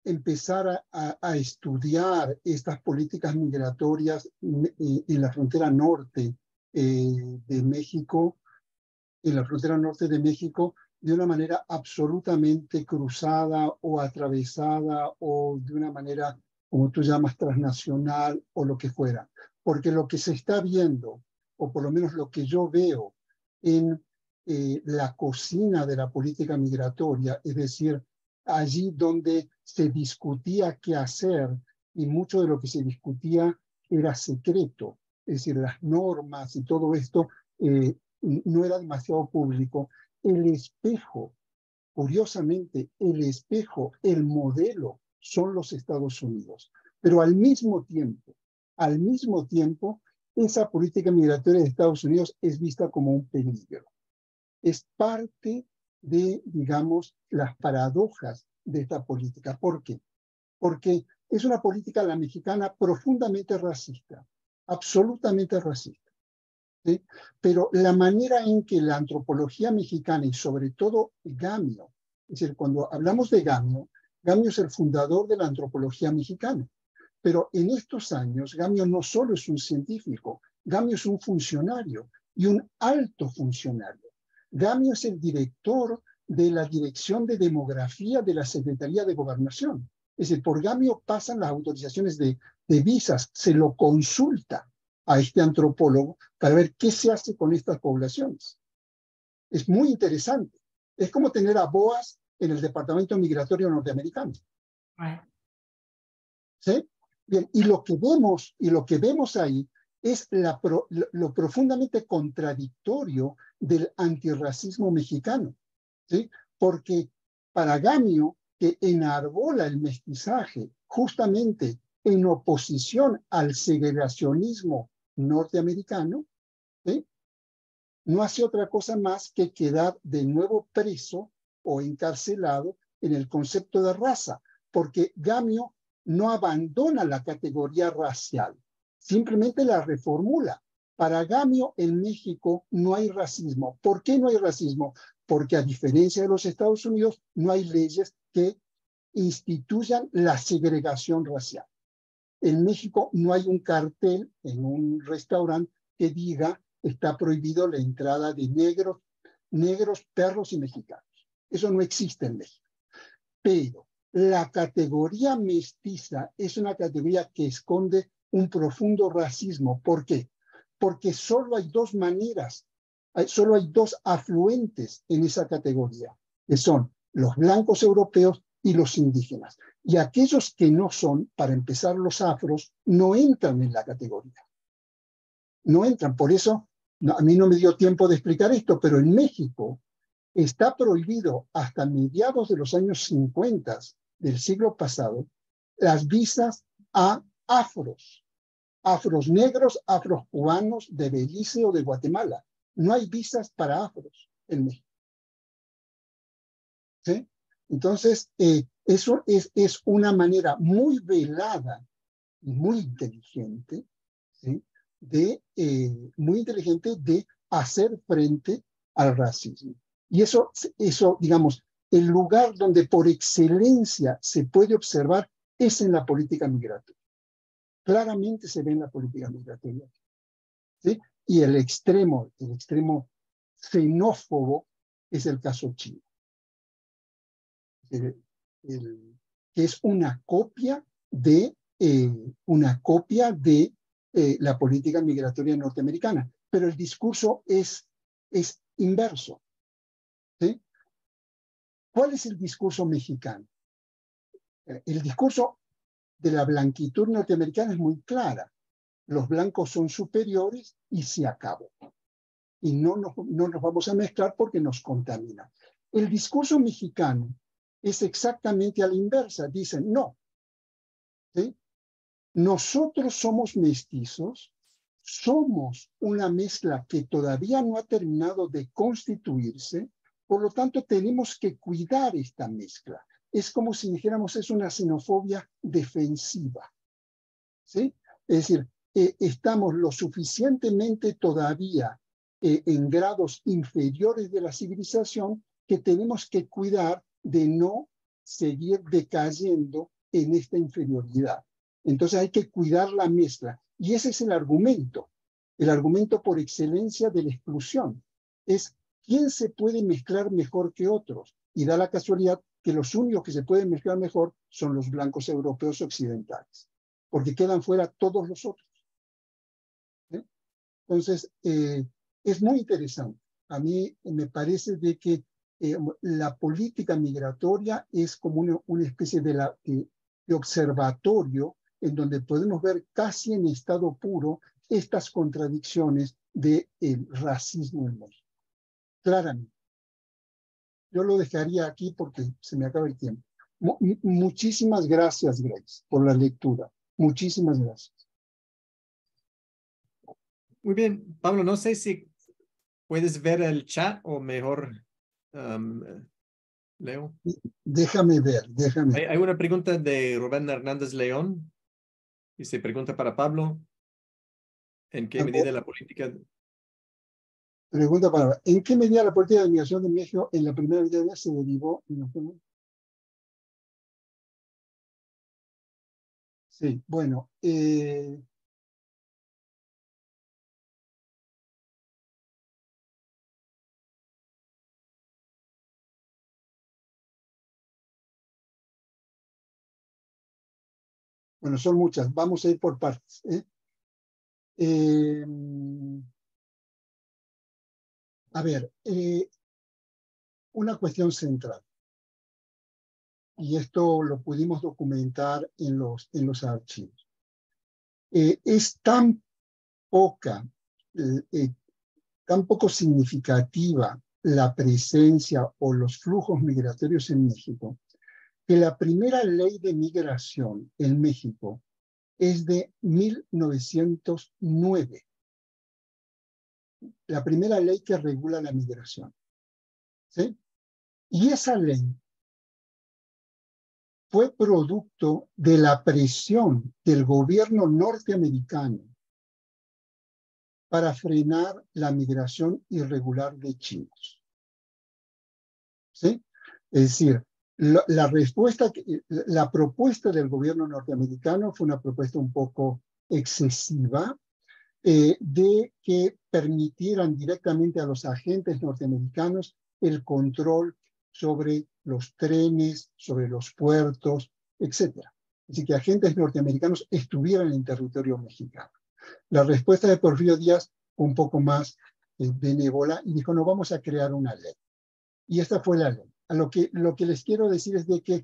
empezar a estudiar estas políticas migratorias en la frontera norte de México, de una manera absolutamente cruzada o atravesada o de una manera, como tú llamas, transnacional o lo que fuera. Porque lo que se está viendo, o por lo menos lo que yo veo en la cocina de la política migratoria, es decir, allí donde se discutía qué hacer y mucho de lo que se discutía era secreto, es decir, las normas y todo esto no era demasiado público. El espejo, curiosamente, el espejo, el modelo son los Estados Unidos. Pero al mismo tiempo, esa política migratoria de Estados Unidos es vista como un peligro. Es parte de, digamos, las paradojas de esta política. ¿Por qué? Porque es una política, la mexicana, profundamente racista, absolutamente racista. ¿Sí? Pero la manera en que la antropología mexicana y sobre todo Gamio, es decir, cuando hablamos de Gamio, Gamio es el fundador de la antropología mexicana. Pero en estos años, Gamio no solo es un científico, Gamio es un funcionario y un alto funcionario. Gamio es el director de la Dirección de Demografía de la Secretaría de Gobernación. Es decir, por Gamio pasan las autorizaciones de visas, se lo consulta a este antropólogo para ver qué se hace con estas poblaciones. Es muy interesante. Es como tener a Boas en el Departamento Migratorio norteamericano. Right. ¿Sí? Bien, y lo que vemos ahí es lo profundamente contradictorio del antirracismo mexicano, ¿sí? Porque para Gamio, que enarbola el mestizaje justamente en oposición al segregacionismo norteamericano, ¿sí? No hace otra cosa más que quedar de nuevo preso o encarcelado en el concepto de raza, porque Gamio no abandona la categoría racial, simplemente la reformula. Para Gamio en México no hay racismo. ¿Por qué no hay racismo? Porque a diferencia de los Estados Unidos, no hay leyes que instituyan la segregación racial. En México no hay un cartel en un restaurante que diga está prohibido la entrada de negros, perros y mexicanos. Eso no existe en México. Pero la categoría mestiza es una categoría que esconde un profundo racismo. ¿Por qué? Porque solo hay dos maneras, solo hay dos afluentes en esa categoría, que son los blancos europeos y los indígenas. Y aquellos que no son, para empezar los afros, no entran en la categoría. No entran. Por eso, a mí no me dio tiempo de explicar esto, pero en México está prohibido hasta mediados de los años 50 del siglo pasado las visas a afros negros, afros cubanos de Belice o de Guatemala. No hay visas para afros en México. ¿Sí? Entonces, eso es una manera muy velada y muy inteligente, ¿sí? Muy inteligente de hacer frente al racismo. Y eso, digamos, el lugar donde por excelencia se puede observar es en la política migratoria. Claramente se ve en la política migratoria. ¿Sí? Y el extremo xenófobo es el caso chino. Que es una copia de la política migratoria norteamericana, pero el discurso es inverso. ¿Sí? ¿Cuál es el discurso mexicano? El discurso de la blanquitud norteamericana es muy clara. Los blancos son superiores y se acabó. Y no nos vamos a mezclar porque nos contaminan. El discurso mexicano es exactamente a la inversa. Dicen, no, ¿sí? Nosotros somos mestizos, somos una mezcla que todavía no ha terminado de constituirse, por lo tanto tenemos que cuidar esta mezcla. Es como si dijéramos, es una xenofobia defensiva, ¿sí? Es decir, estamos lo suficientemente todavía en grados inferiores de la civilización que tenemos que cuidar de no seguir decayendo en esta inferioridad. Entonces hay que cuidar la mezcla. Y ese es el argumento por excelencia de la exclusión. Es ¿quién se puede mezclar mejor que otros? Y da la casualidad que los únicos que se pueden mezclar mejor son los blancos europeos occidentales, porque quedan fuera todos los otros. Entonces, es muy interesante. A mí me parece de que la política migratoria es como una especie de observatorio en donde podemos ver casi en estado puro estas contradicciones del racismo en México. Claramente. Yo lo dejaría aquí porque se me acaba el tiempo. Muchísimas gracias, Grace, por la lectura. Muchísimas gracias. Muy bien, Pablo, no sé si puedes ver el chat o mejor leo. Déjame ver, déjame ver. Hay una pregunta de Rubén Hernández León y se pregunta para Pablo, ¿en qué medida la política... Pregunta para, ¿en qué medida la política de migración de México en la primera mitad de vida se derivó? Sí, bueno, bueno, son muchas. Vamos a ir por partes. A ver, una cuestión central. Y esto lo pudimos documentar en los archivos. Es tan poco significativa la presencia o los flujos migratorios en México, que la primera ley de migración en México es de 1909. La primera ley que regula la migración. ¿Sí? Y esa ley fue producto de la presión del gobierno norteamericano para frenar la migración irregular de chinos. ¿Sí? Es decir, la propuesta del gobierno norteamericano fue una propuesta un poco excesiva, de que permitieran directamente a los agentes norteamericanos el control sobre los trenes, sobre los puertos, etc. Así que agentes norteamericanos estuvieran en territorio mexicano. La respuesta de Porfirio Díaz fue un poco más benévola y dijo, no, vamos a crear una ley. Y esta fue la ley. Lo que les quiero decir es de que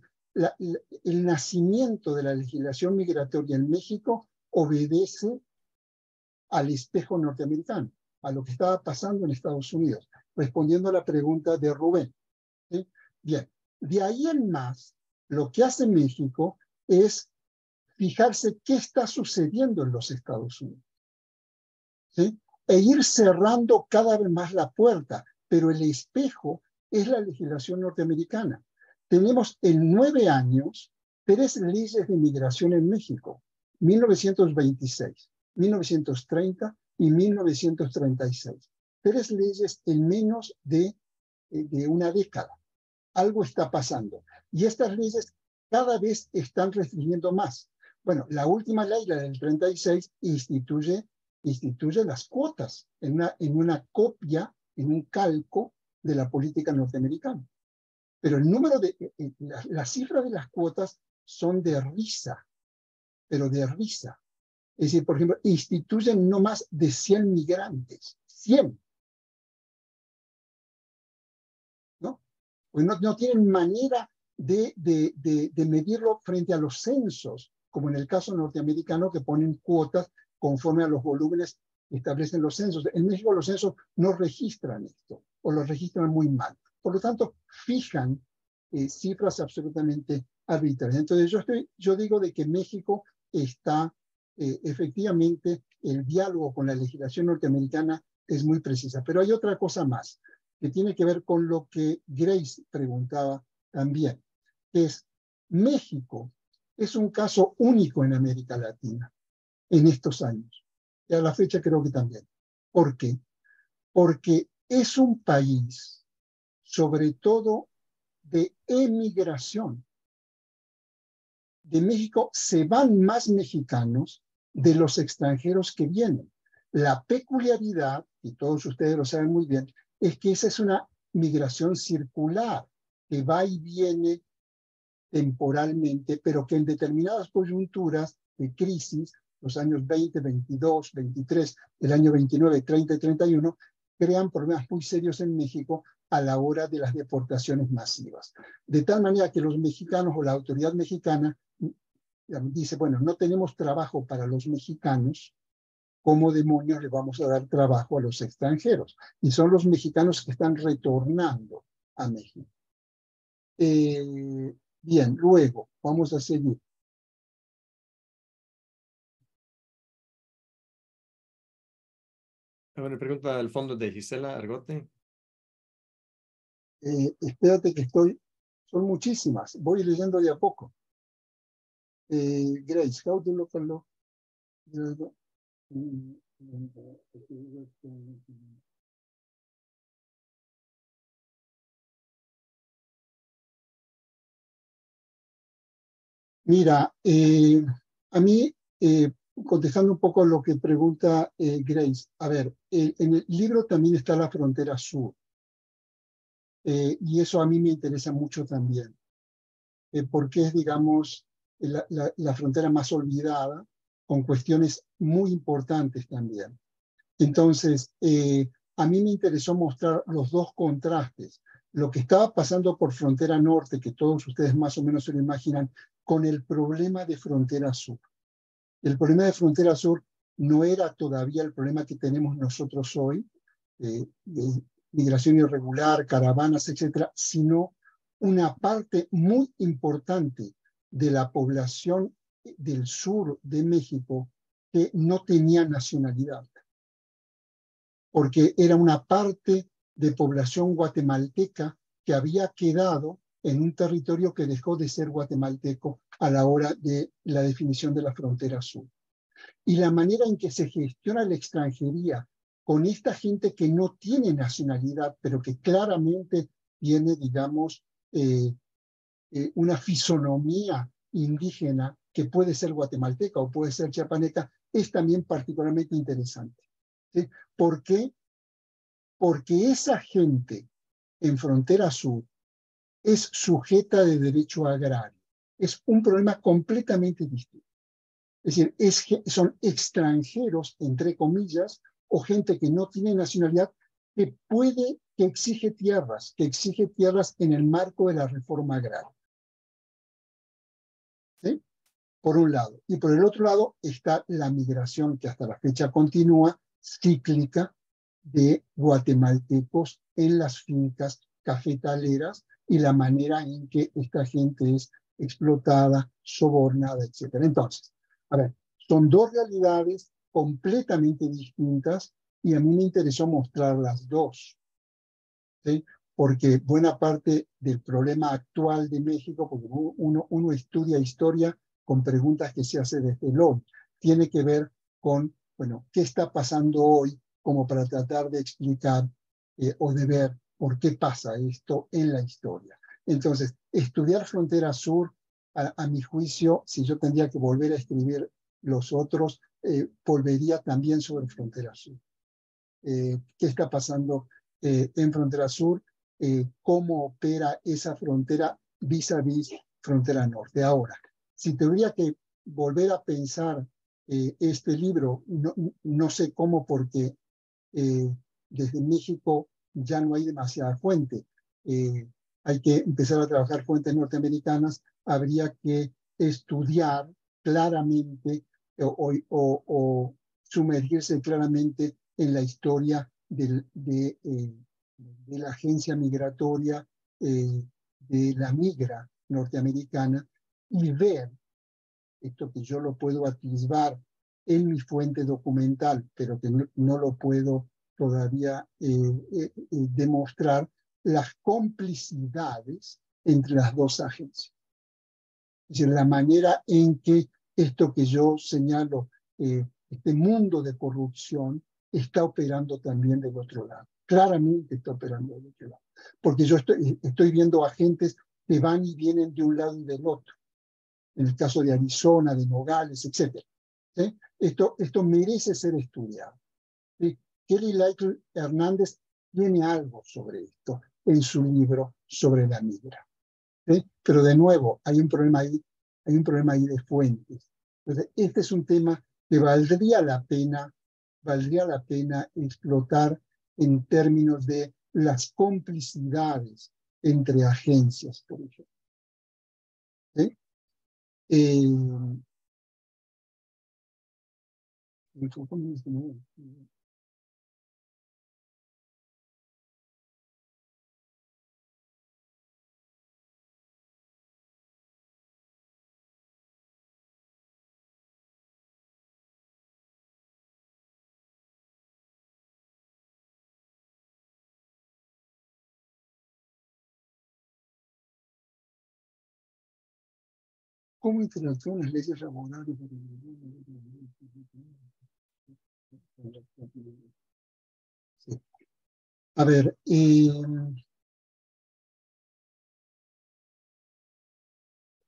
el nacimiento de la legislación migratoria en México obedece al espejo norteamericano, a lo que estaba pasando en Estados Unidos, respondiendo a la pregunta de Rubén. ¿Sí? Bien, de ahí en más, lo que hace México es fijarse qué está sucediendo en los Estados Unidos. ¿Sí? E ir cerrando cada vez más la puerta, pero el espejo es la legislación norteamericana. Tenemos en 9 años 3 leyes de migración en México, 1926. 1930 y 1936. 3 leyes en menos de una década. Algo está pasando. Y estas leyes cada vez están restringiendo más. Bueno, la última ley, la del 36, instituye las cuotas en una copia, en un calco de la política norteamericana. Pero el número la cifra de las cuotas son de risa, pero de risa. Es decir, por ejemplo, instituyen no más de 100 migrantes. 100. ¿No? Pues no tienen manera de medirlo frente a los censos, como en el caso norteamericano, que ponen cuotas conforme a los volúmenes que establecen los censos. En México los censos no registran esto, o lo registran muy mal. Por lo tanto, fijan cifras absolutamente arbitrarias. Entonces, yo digo de que México está... efectivamente, el diálogo con la legislación norteamericana es muy precisa. Pero hay otra cosa más, que tiene que ver con lo que Grace preguntaba también, que es México es un caso único en América Latina en estos años. Y a la fecha creo que también. ¿Por qué? Porque es un país, sobre todo, de emigración. De México se van más mexicanos de los extranjeros que vienen. La peculiaridad, y todos ustedes lo saben muy bien, es que esa es una migración circular que va y viene temporalmente, pero que en determinadas coyunturas de crisis, los años 20, 22, 23, el año 29, 30 y 31, crean problemas muy serios en México a la hora de las deportaciones masivas. De tal manera que los mexicanos o la autoridad mexicana dice, bueno, no tenemos trabajo para los mexicanos, ¿cómo demonios le vamos a dar trabajo a los extranjeros? Y son los mexicanos que están retornando a México. Bien, luego vamos a seguir. Una pregunta al fondo de Gisela Argote. Espérate que son muchísimas. Voy leyendo de a poco. Grace, how to look at law? Mira, a mí, contestando un poco lo que pregunta Grace, a ver, en el libro también está la frontera sur, y eso a mí me interesa mucho también, porque es, digamos, la frontera más olvidada, con cuestiones muy importantes también. Entonces, a mí me interesó mostrar los dos contrastes, lo que estaba pasando por frontera norte, que todos ustedes más o menos se lo imaginan, con el problema de frontera sur. El problema de frontera sur no era todavía el problema que tenemos nosotros hoy, de migración irregular, caravanas, etcétera, sino una parte muy importante de la población del sur de México que no tenía nacionalidad, porque era una parte de población guatemalteca que había quedado en un territorio que dejó de ser guatemalteco a la hora de la definición de la frontera sur. Y la manera en que se gestiona la extranjería con esta gente que no tiene nacionalidad, pero que claramente tiene, digamos, una fisonomía indígena que puede ser guatemalteca o puede ser chiapaneca, es también particularmente interesante. ¿Sí? ¿Por qué? Porque esa gente en frontera sur es sujeta de derecho agrario. Es un problema completamente distinto. Es decir, son extranjeros, entre comillas, o gente que no tiene nacionalidad, que exige tierras en el marco de la reforma agraria. ¿Sí? Por un lado. Y por el otro lado está la migración que hasta la fecha continúa, cíclica, de guatemaltecos en las fincas cafetaleras y la manera en que esta gente es explotada, sobornada, etc. Entonces, a ver, son dos realidades completamente distintas y a mí me interesó mostrar las dos, ¿sí? Porque buena parte del problema actual de México, porque uno estudia historia con preguntas que se hace desde el hoy, tiene que ver con, bueno, qué está pasando hoy, como para tratar de explicar o de ver por qué pasa esto en la historia. Entonces, estudiar Frontera Sur, a mi juicio, si yo tendría que volver a escribir los otros, volvería también sobre Frontera Sur. ¿Qué está pasando en Frontera Sur? ¿Cómo opera esa frontera vis-a-vis frontera norte? Ahora, si tendría que volver a pensar este libro, no sé cómo, porque desde México ya no hay demasiada fuente. Hay que empezar a trabajar fuentes norteamericanas. Habría que estudiar claramente o sumergirse claramente en la historia de la agencia migratoria de la migra norteamericana y ver esto que yo lo puedo atisbar en mi fuente documental, pero que no lo puedo todavía demostrar, las complicidades entre las dos agencias. Es decir, la manera en que esto que yo señalo, este mundo de corrupción, está operando también del otro lado. Claramente está operando del otro lado. Porque yo estoy viendo agentes que van y vienen de un lado y del otro. En el caso de Arizona, de Nogales, etc. ¿Sí? Esto merece ser estudiado. ¿Sí? Kelly Lytle Hernández tiene algo sobre esto en su libro sobre la migra. ¿Sí? Pero de nuevo, hay un problema ahí de fuentes. Entonces, este es un tema que valdría la pena explotar en términos de las complicidades entre agencias, por ejemplo. ¿Sí? ¿Cómo interactúan las leyes laborales? Sí. A ver,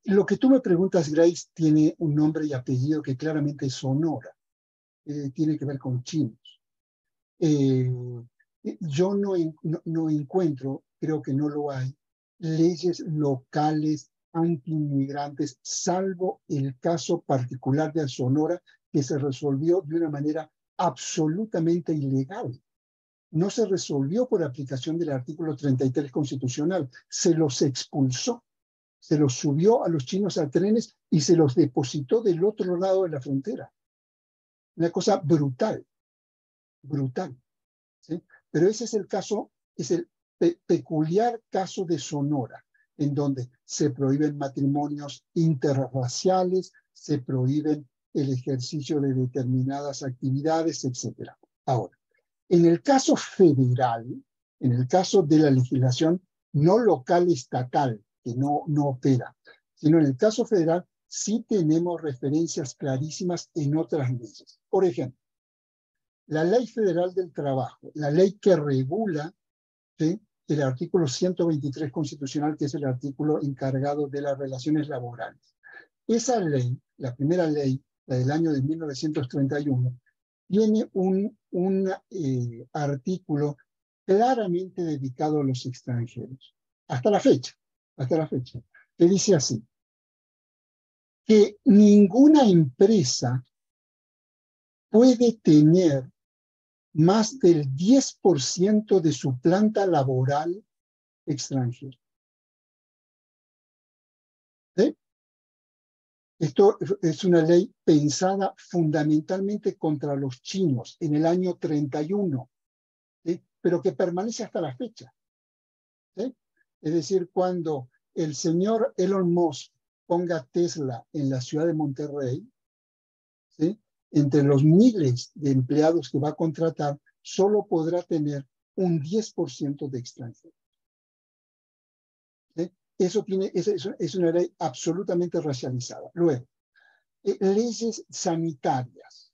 lo que tú me preguntas, Grace, tiene un nombre y apellido que claramente es Sonora. Tiene que ver con chinos. Yo no encuentro, creo que no lo hay, leyes locales anti-inmigrantes, salvo el caso particular de Sonora, que se resolvió de una manera absolutamente ilegal. No se resolvió por aplicación del artículo 33 constitucional, se los expulsó, se los subió a los chinos a trenes y se los depositó del otro lado de la frontera. Una cosa brutal, brutal. ¿Sí? Pero ese es el caso, es el peculiar caso de Sonora, en donde se prohíben matrimonios interraciales, se prohíben el ejercicio de determinadas actividades, etc. Ahora, en el caso federal, en el caso de la legislación no local estatal, que no opera, sino en el caso federal sí tenemos referencias clarísimas en otras leyes. Por ejemplo, la Ley Federal del Trabajo, la ley que regula, ¿sí?, el artículo 123 constitucional, que es el artículo encargado de las relaciones laborales. Esa ley, la primera ley, la del año de 1931, tiene un artículo claramente dedicado a los extranjeros. Hasta la fecha, que dice así, que ninguna empresa puede tener más del 10% de su planta laboral extranjera. ¿Sí? Esto es una ley pensada fundamentalmente contra los chinos en el año 31, ¿sí?, pero que permanece hasta la fecha. ¿Sí? Es decir, cuando el señor Elon Musk ponga Tesla en la ciudad de Monterrey, ¿sí?, entre los miles de empleados que va a contratar, solo podrá tener un 10% de extranjeros. ¿Sí? Eso es una ley absolutamente racializada. Luego, leyes sanitarias,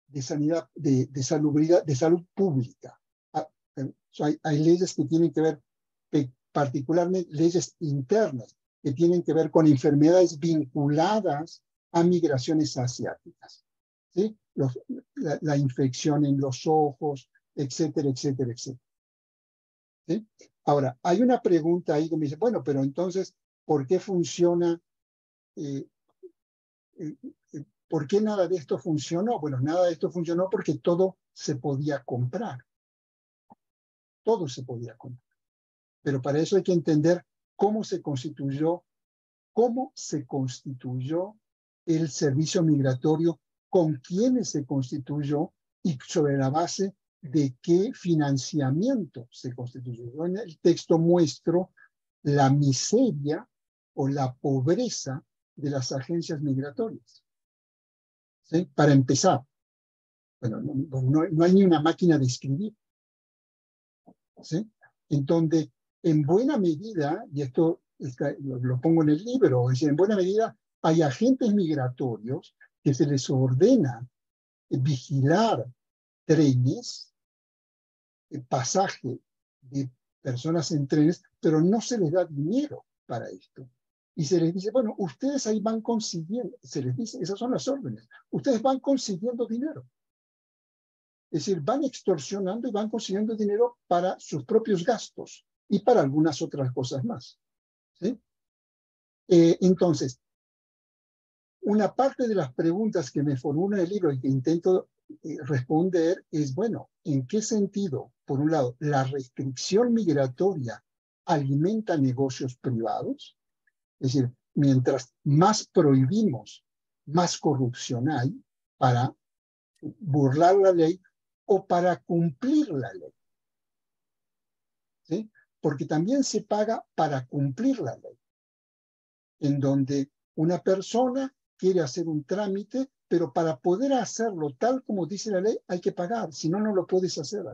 de sanidad, de salubridad, de salud pública. Hay leyes que tienen que ver, particularmente leyes internas, que tienen que ver con enfermedades vinculadas a migraciones asiáticas. ¿Sí? La infección en los ojos, etcétera, etcétera, etcétera. ¿Sí? Ahora, hay una pregunta ahí que me dice, bueno, pero entonces, ¿por qué funciona? ¿Por qué nada de esto funcionó? Bueno, nada de esto funcionó porque todo se podía comprar. Todo se podía comprar. Pero para eso hay que entender cómo se constituyó el servicio migratorio, con quiénes se constituyó y sobre la base de qué financiamiento se constituyó. Yo en el texto muestro la miseria o la pobreza de las agencias migratorias. ¿Sí? Para empezar, bueno, no hay ni una máquina de escribir. ¿Sí? En donde, en buena medida, y esto lo pongo en el libro, es decir, en buena medida hay agentes migratorios que se les ordena vigilar trenes, pasaje de personas en trenes, pero no se les da dinero para esto. Y se les dice, bueno, ustedes ahí van consiguiendo, se les dice, esas son las órdenes, ustedes van consiguiendo dinero. Es decir, van extorsionando y van consiguiendo dinero para sus propios gastos y para algunas otras cosas más. ¿Sí? Entonces, una parte de las preguntas que me formula el libro y que intento responder es, bueno, ¿en qué sentido, por un lado, la restricción migratoria alimenta negocios privados? Es decir, mientras más prohibimos, más corrupción hay para burlar la ley o para cumplir la ley. ¿Sí? Porque también se paga para cumplir la ley, en donde una persona quiere hacer un trámite, pero para poder hacerlo tal como dice la ley hay que pagar, si no, no lo puedes hacer.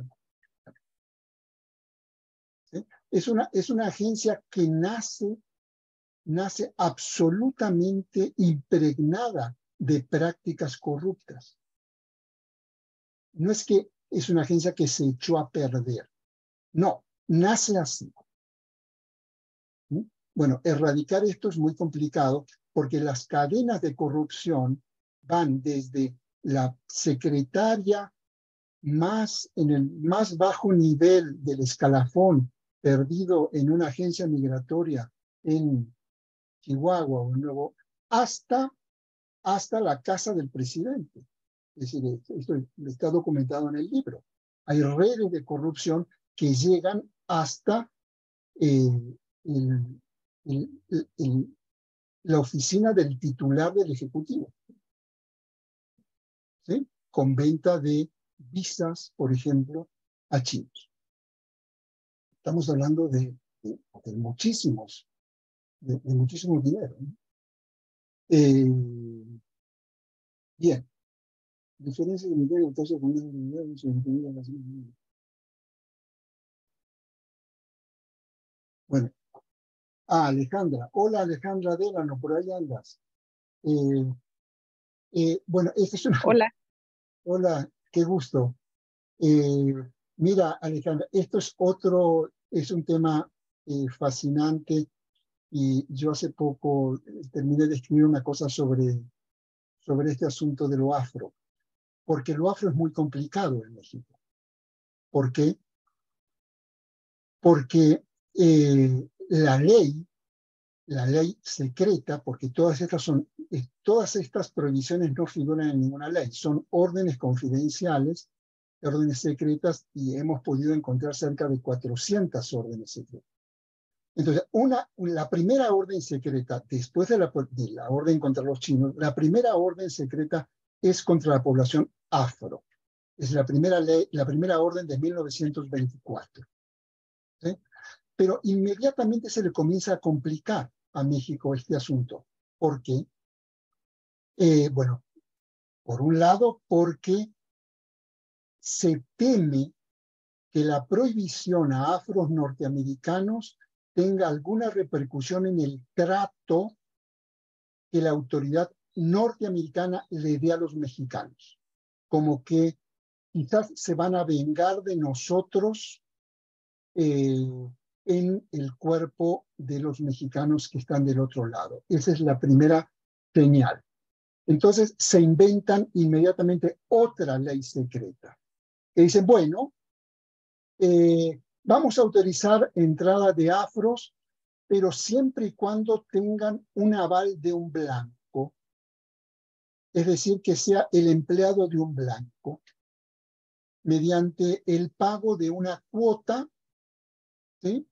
¿Sí? Es una agencia que nace absolutamente impregnada de prácticas corruptas. No es que es una agencia que se echó a perder. No, nace así. ¿Sí? Bueno, erradicar esto es muy complicado porque las cadenas de corrupción van desde la secretaria en el más bajo nivel del escalafón perdido en una agencia migratoria en Chihuahua o Nuevo, hasta la casa del presidente. Es decir, esto está documentado en el libro. Hay redes de corrupción que llegan hasta la oficina del titular del Ejecutivo, ¿sí? Con venta de visas, por ejemplo, a chinos. Estamos hablando de muchísimos dinero, ¿no? Bien. Diferencia de nivel de tasa con bueno. Alejandra. Hola, Alejandra Delano, por ahí andas. Bueno, esta es una... Hola. Hola, qué gusto. Mira, Alejandra, esto es un tema fascinante y yo hace poco terminé de escribir una cosa sobre este asunto de lo afro, porque lo afro es muy complicado en México. ¿Por qué? Porque la ley secreta, porque todas estas prohibiciones no figuran en ninguna ley, son órdenes confidenciales, órdenes secretas, y hemos podido encontrar cerca de 400 órdenes secretas. Entonces, la primera orden secreta, después de la orden contra los chinos, la primera orden secreta es contra la población afro. Es la primera orden de 1924. ¿Sí? Pero inmediatamente se le comienza a complicar a México este asunto. ¿Por qué? Bueno, por un lado, porque se teme que la prohibición a afros norteamericanos tenga alguna repercusión en el trato que la autoridad norteamericana le dé a los mexicanos. Como que quizás se van a vengar de nosotros en el cuerpo de los mexicanos que están del otro lado. Esa es la primera señal. Entonces se inventan inmediatamente otra ley secreta. Que dicen, bueno, vamos a autorizar entrada de afros, pero siempre y cuando tengan un aval de un blanco. Es decir, que sea el empleado de un blanco, mediante el pago de una cuota, ¿sí?,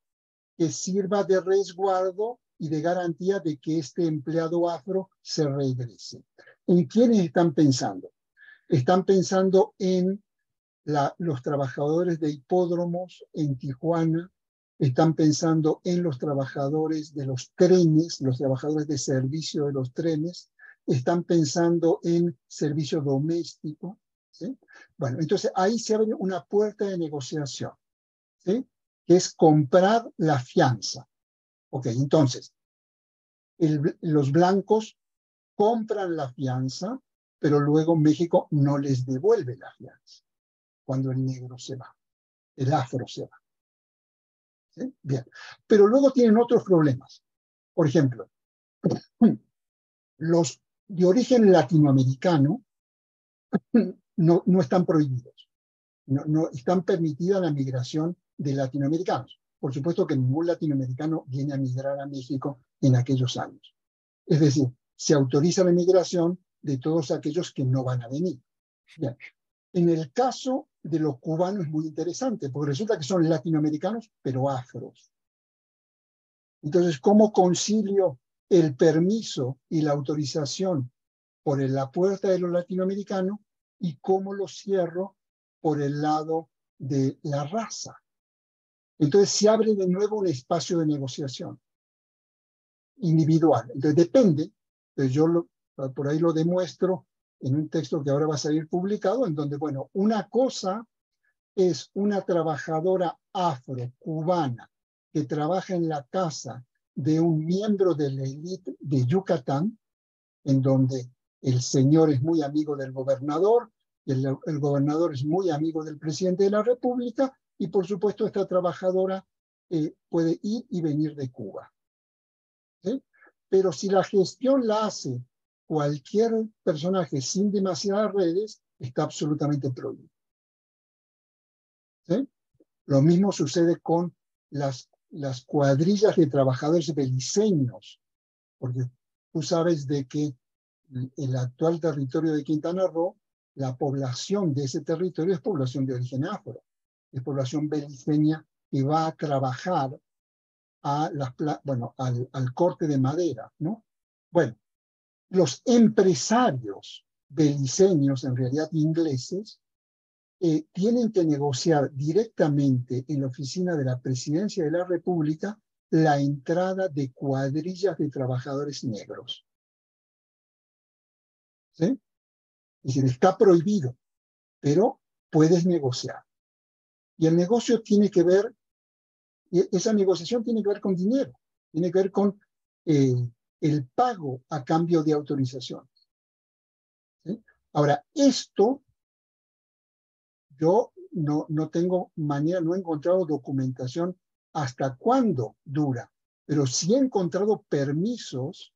que sirva de resguardo y de garantía de que este empleado afro se regrese. ¿En quiénes están pensando? Están pensando en los trabajadores de hipódromos en Tijuana, están pensando en los trabajadores de los trenes, los trabajadores de servicio de los trenes, están pensando en servicio doméstico, ¿sí? Bueno, entonces ahí se abre una puerta de negociación, ¿sí?, que es comprar la fianza. Ok, entonces, los blancos compran la fianza, pero luego México no les devuelve la fianza cuando el negro se va, el afro se va. ¿Sí? Bien, pero luego tienen otros problemas. Por ejemplo, los de origen latinoamericano no están prohibidos. no están permitida la migración de latinoamericanos. Por supuesto que ningún latinoamericano viene a migrar a México en aquellos años. Es decir, se autoriza la migración de todos aquellos que no van a venir. Bien. En el caso de los cubanos es muy interesante, porque resulta que son latinoamericanos, pero afros. Entonces, ¿cómo concilio el permiso y la autorización por la puerta de los latinoamericanos y cómo lo cierro por el lado de la raza? Entonces se abre de nuevo un espacio de negociación individual. Entonces depende, entonces yo por ahí lo demuestro en un texto que ahora va a salir publicado, en donde, bueno, una cosa es una trabajadora afro-cubana que trabaja en la casa de un miembro de la élite de Yucatán, en donde el señor es muy amigo del gobernador, y el gobernador es muy amigo del presidente de la República, y por supuesto esta trabajadora puede ir y venir de Cuba. ¿Sí? Pero si la gestión la hace cualquier personaje sin demasiadas redes, está absolutamente prohibido. ¿Sí? Lo mismo sucede con las cuadrillas de trabajadores beliceños, porque tú sabes de que el actual territorio de Quintana Roo, la población de ese territorio es población de origen afro, es población beliceña que va a trabajar a al corte de madera, ¿no? Bueno, los empresarios beliceños, en realidad ingleses, tienen que negociar directamente en la oficina de la Presidencia de la República la entrada de cuadrillas de trabajadores negros. ¿Sí? Es decir, está prohibido, pero puedes negociar. Y el negocio tiene que ver, esa negociación tiene que ver con dinero, tiene que ver con el pago a cambio de autorización. ¿Sí? Ahora, esto yo no tengo manera, no he encontrado documentación hasta cuándo dura, pero sí he encontrado permisos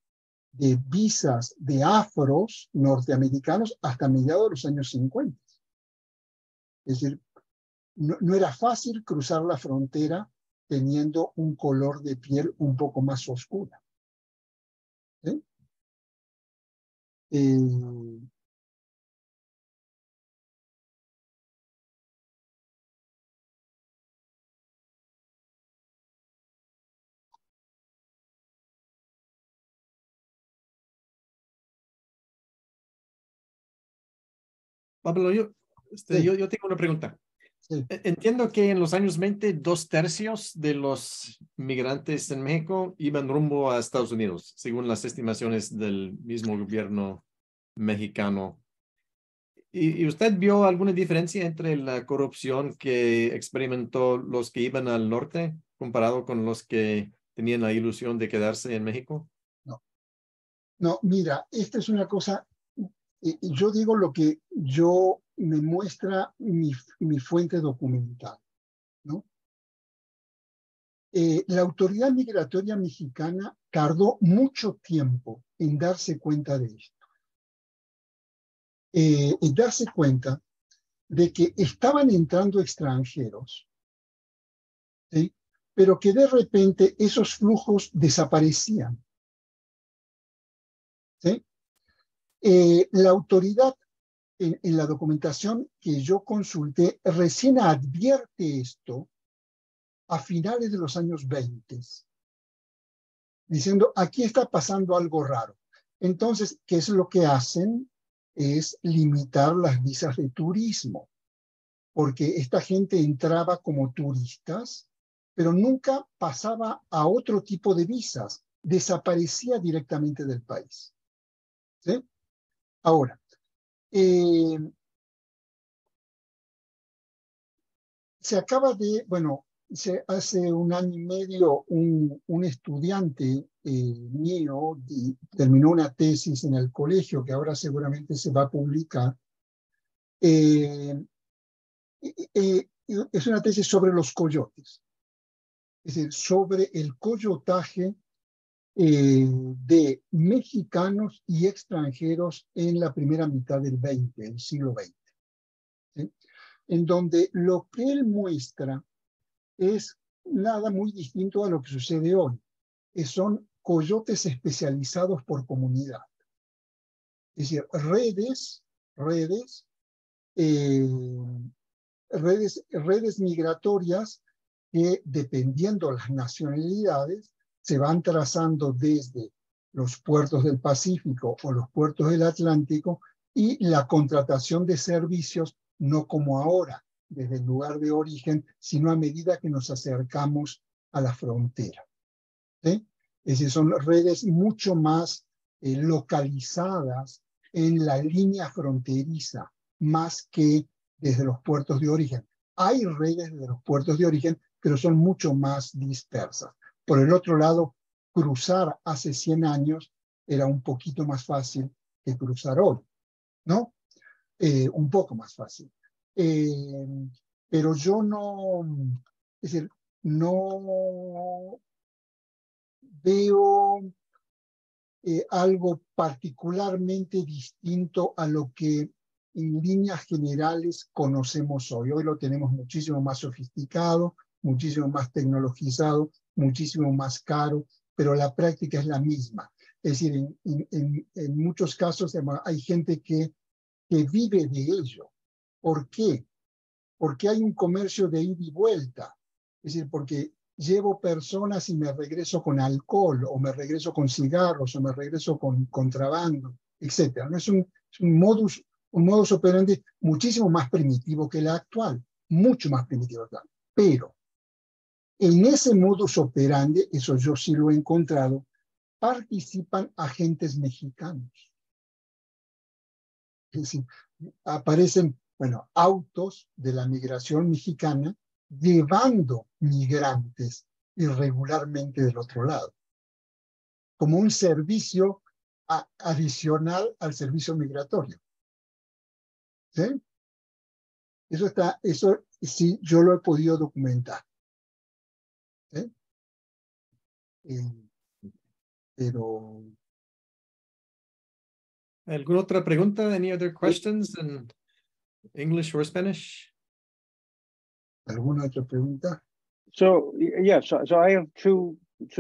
de visas de afros norteamericanos hasta mediados de los años 50. Es decir, no era fácil cruzar la frontera teniendo un color de piel un poco más oscura. ¿Sí? Pablo, Sí. yo tengo una pregunta. Sí. Entiendo que en los años 20, 2/3 de los migrantes en México iban rumbo a Estados Unidos, según las estimaciones del mismo gobierno mexicano. ¿Y usted vio alguna diferencia entre la corrupción que experimentó los que iban al norte comparado con los que tenían la ilusión de quedarse en México? No, mira, esta es una cosa, yo digo lo que yo me muestra mi fuente documental, ¿no? La autoridad migratoria mexicana tardó mucho tiempo en darse cuenta de esto. En darse cuenta de que estaban entrando extranjeros, ¿sí? Pero que de repente esos flujos desaparecían. ¿Sí? La autoridad en la documentación que yo consulté recién advierte esto a finales de los años 20, diciendo, aquí está pasando algo raro. Entonces, ¿qué es lo que hacen? Es limitar las visas de turismo, porque esta gente entraba como turistas, pero nunca pasaba a otro tipo de visas, desaparecía directamente del país. ¿Sí? Ahora, se acaba de, bueno, hace un año y medio un estudiante mío terminó una tesis en el colegio que ahora seguramente se va a publicar. Es una tesis sobre los coyotes, es decir, sobre el coyotaje de mexicanos y extranjeros en la primera mitad del siglo XX. ¿Sí? en donde lo que él muestra es nada muy distinto a lo que sucede hoy. Son coyotes especializados por comunidad. Es decir, redes migratorias que, dependiendo de las nacionalidades, se van trazando desde los puertos del Pacífico o los puertos del Atlántico, y la contratación de servicios no como ahora, desde el lugar de origen, sino a medida que nos acercamos a la frontera. ¿Sí? Es decir, son redes mucho más localizadas en la línea fronteriza, más que desde los puertos de origen. Hay redes de los puertos de origen, pero son mucho más dispersas. Por el otro lado, cruzar hace 100 años era un poquito más fácil que cruzar hoy, ¿no? Un poco más fácil. Pero yo no, es decir, no veo algo particularmente distinto a lo que en líneas generales conocemos hoy. Hoy lo tenemos muchísimo más sofisticado, muchísimo más tecnologizado, muchísimo más caro, pero la práctica es la misma. Es decir, en muchos casos hay gente que vive de ello. ¿Por qué? Porque hay un comercio de ida y vuelta. Es decir, porque llevo personas y me regreso con alcohol, o me regreso con cigarros, o me regreso con contrabando, etc. ¿No? Es un modus operandi muchísimo más primitivo que el actual, mucho más primitivo que el actual. Pero en ese modus operandi, eso yo sí lo he encontrado, participan agentes mexicanos. Es decir, aparecen, bueno, autos de la migración mexicana llevando migrantes irregularmente del otro lado, como un servicio adicional al servicio migratorio. ¿Sí? Eso sí, yo lo he podido documentar. ¿Sí? Pero... ¿Alguna otra pregunta? Any other questions in English or Spanish? ¿Alguna otra pregunta? So yes, so I have two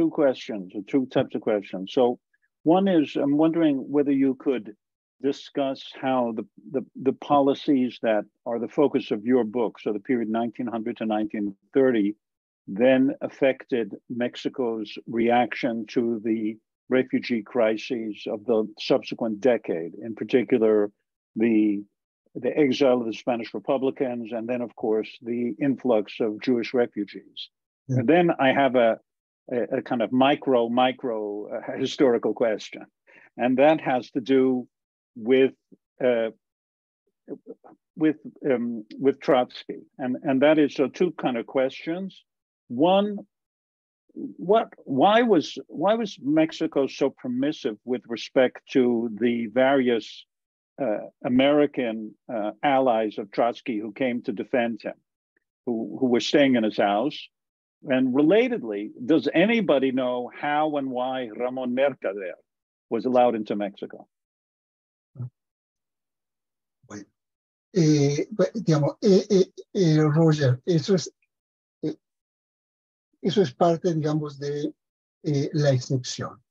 questions, or two types of questions. So one is, I'm wondering whether you could discuss how the policies that are the focus of your book, so the period 1900 to 1930, then affected Mexico's reaction to the refugee crises of the subsequent decade, in particular the exile of the Spanish Republicans, and then, of course, the influx of Jewish refugees. Yeah. And then I have a kind of micro historical question, and that has to do with Trotsky, and that is, so two kind of questions. One, why was Mexico so permissive with respect to the various American allies of Trotsky who came to defend him, who were staying in his house? And relatedly, does anybody know how and why Ramon Mercader was allowed into Mexico? Bueno, digamos, Roger, eso es parte, digamos, de la excepción.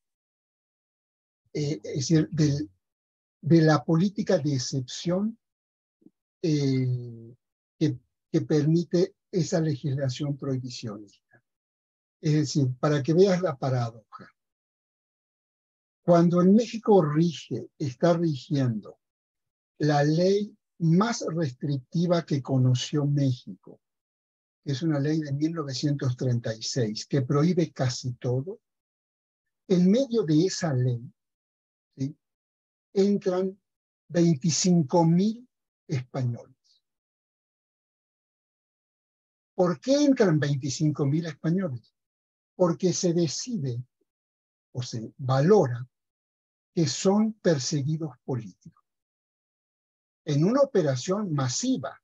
Es decir, de la política de excepción que permite esa legislación prohibicionista. Es decir, para que veas la paradoja, cuando en México está rigiendo la ley más restrictiva que conoció México, que es una ley de 1936, que prohíbe casi todo, en medio de esa ley, ¿sí?, entran 25,000 españoles. ¿Por qué entran 25,000 españoles? Porque se decide o se valora que son perseguidos políticos. En una operación masiva,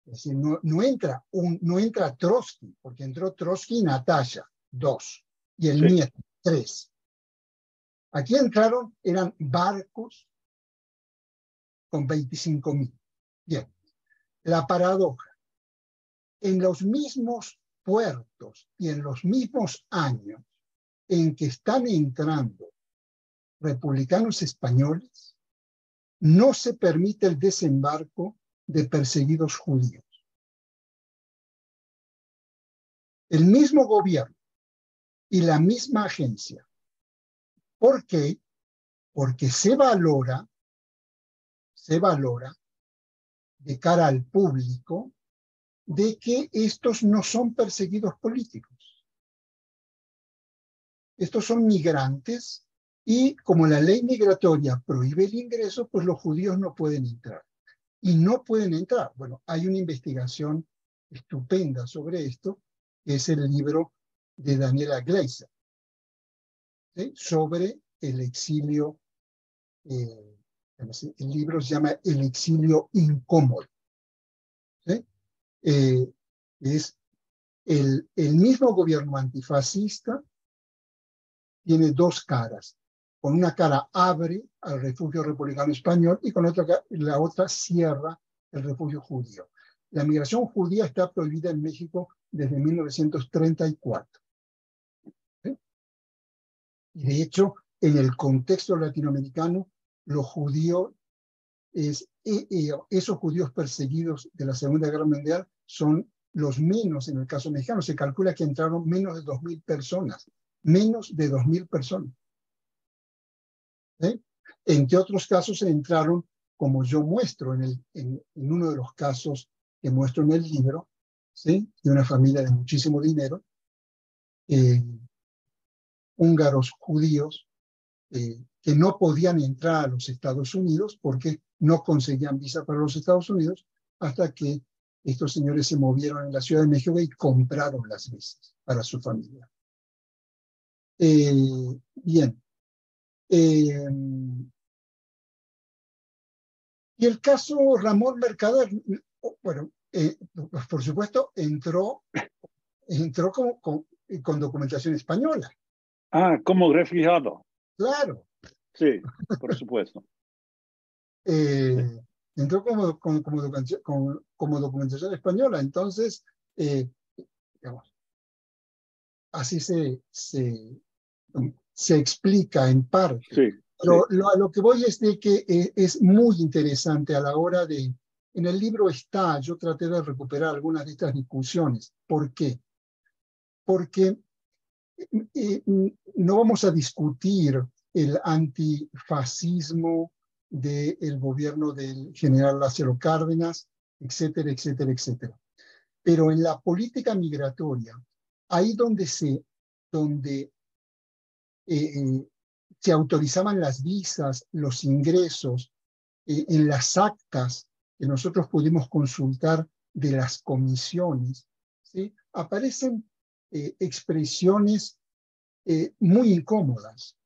es decir, no entra Trotsky, porque entró Trotsky y Natasha, 2, y el nieto, 3. Aquí eran barcos con 25,000. Bien. la paradoja. En los mismos puertos y en los mismos años en que están entrando republicanos españoles, no se permite el desembarco de perseguidos judíos. El mismo gobierno y la misma agencia. ¿Por qué? Porque se valora de cara al público de que estos no son perseguidos políticos. Estos son migrantes y como la ley migratoria prohíbe el ingreso, pues los judíos no pueden entrar. Y no pueden entrar. Bueno, hay una investigación estupenda sobre esto, que es el libro de Daniela Gleiser, ¿sí? Sobre el exilio. El libro se llama El exilio incómodo. ¿Sí? Es el mismo gobierno antifascista tiene dos caras. Con una cara abre al refugio republicano español y con la otra cierra el refugio judío. La migración judía está prohibida en México desde 1934. ¿Sí? Y de hecho, en el contexto latinoamericano, los judíos, esos judíos perseguidos de la Segunda Guerra Mundial son los menos en el caso mexicano. Se calcula que entraron menos de 2.000 personas. Menos de 2.000 personas. ¿Sí? Entre otros casos entraron, como yo muestro en uno de los casos que muestro en el libro, ¿sí? De una familia de muchísimo dinero, húngaros judíos que no podían entrar a los Estados Unidos porque no conseguían visa para los Estados Unidos hasta que estos señores se movieron en la Ciudad de México y compraron las visas para su familia. Bien. Y el caso Ramón Mercader, bueno, pues por supuesto entró con documentación española. Ah, como refugiado. Claro. Sí, por supuesto. Entró como documentación española. Entonces, digamos, así se explica en parte. Sí, Pero sí. a lo que voy es de que es muy interesante a la hora de... En el libro está, yo traté de recuperar algunas de estas discusiones. ¿Por qué? Porque no vamos a discutir el antifascismo del gobierno del general Lázaro Cárdenas, etcétera, etcétera, etcétera. Pero en la política migratoria, ahí donde se autorizaban las visas, los ingresos, en las actas que nosotros pudimos consultar de las comisiones, ¿sí? Aparecen expresiones muy incómodas,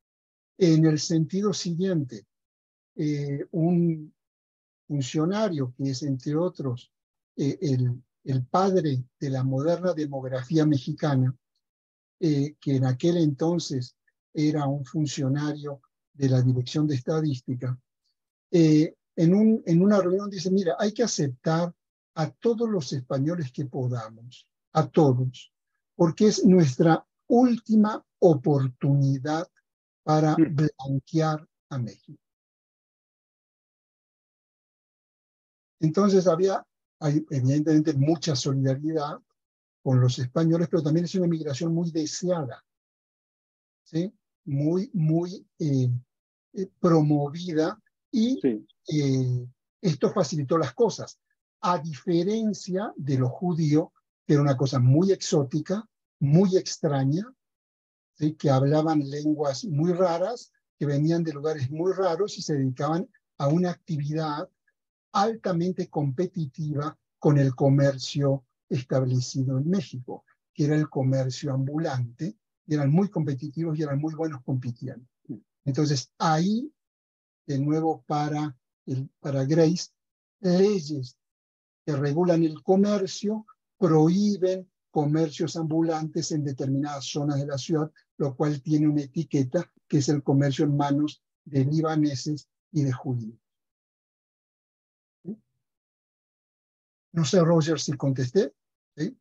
en el sentido siguiente. Un funcionario que es, entre otros, el padre de la moderna demografía mexicana, que en aquel entonces era un funcionario de la Dirección de Estadística, en una reunión dice, mira, hay que aceptar a todos los españoles que podamos, a todos, porque es nuestra última oportunidad para blanquear a México. Entonces hay evidentemente mucha solidaridad con los españoles, pero también es una migración muy deseada, ¿sí? Muy promovida y sí. Esto facilitó las cosas, a diferencia de los judíos, que era una cosa muy exótica, muy extraña, ¿sí? Que hablaban lenguas muy raras, que venían de lugares muy raros y se dedicaban a una actividad altamente competitiva con el comercio establecido en México, que era el comercio ambulante, y eran muy competitivos y eran muy buenos compitiendo. Entonces, ahí, de nuevo para Grace, leyes que regulan el comercio prohíben comercios ambulantes en determinadas zonas de la ciudad, lo cual tiene una etiqueta que es el comercio en manos de libaneses y de judíos. No sé, Roger, si contesté. ¿Sí?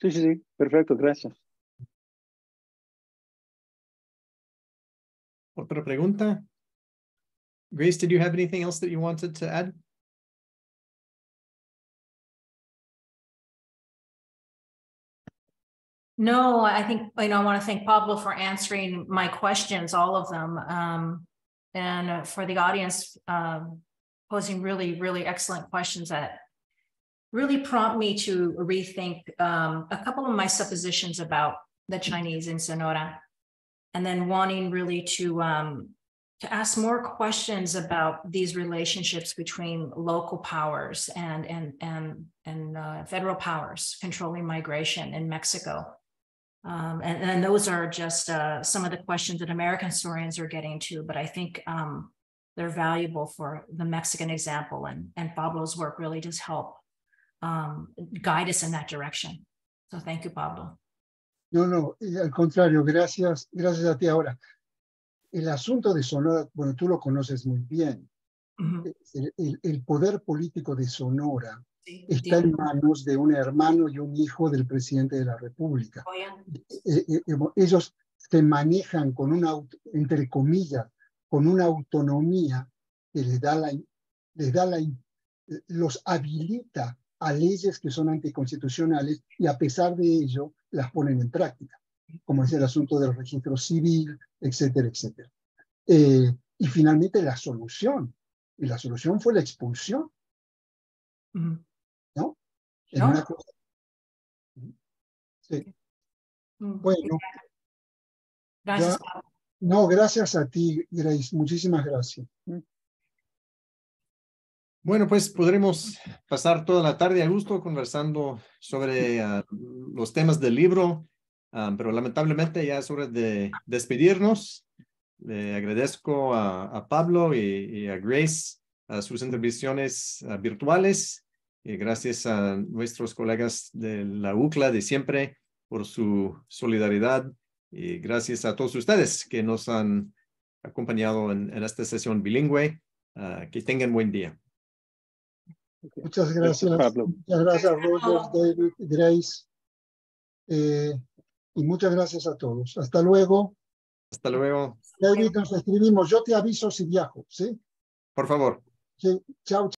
Sí, perfecto, gracias. ¿Otra pregunta? Grace, did you have anything else that you wanted to add? No, I think, I want to thank Pablo for answering my questions, all of them. And for the audience, posing really, really excellent questions that really prompt me to rethink a couple of my suppositions about the Chinese in Sonora, and then wanting really to ask more questions about these relationships between local powers and federal powers controlling migration in Mexico. And those are just some of the questions that American historians are getting to, but I think they're valuable for the Mexican example, and Pablo's work really does help guide us in that direction. So thank you, Pablo. No, al contrario, gracias a ti. Ahora, el asunto de Sonora, bueno, tú lo conoces muy bien. El poder político de Sonora está en manos de un hermano y un hijo del presidente de la República. Oh, yeah. Ellos se manejan con una, entre comillas, con una autonomía que los habilita a leyes que son anticonstitucionales y a pesar de ello las ponen en práctica, como es el asunto del registro civil, etcétera, etcétera. Y finalmente la solución fue la expulsión. ¿No? En una cosa. Sí. Bueno. Gracias. No, gracias a ti, Grace. Muchísimas gracias. Bueno, pues podremos pasar toda la tarde a gusto conversando sobre los temas del libro, pero lamentablemente ya es hora de despedirnos. Le agradezco a Pablo y a Grace a sus intervenciones virtuales. Y gracias a nuestros colegas de la UCLA de siempre por su solidaridad. Y gracias a todos ustedes que nos han acompañado en esta sesión bilingüe. Que tengan buen día. Muchas gracias. Pablo. Muchas gracias, Roger, David, Grace. Y muchas gracias a todos. Hasta luego. Hasta luego. David, nos escribimos. Yo te aviso si viajo, ¿sí? Por favor. Sí. Chao.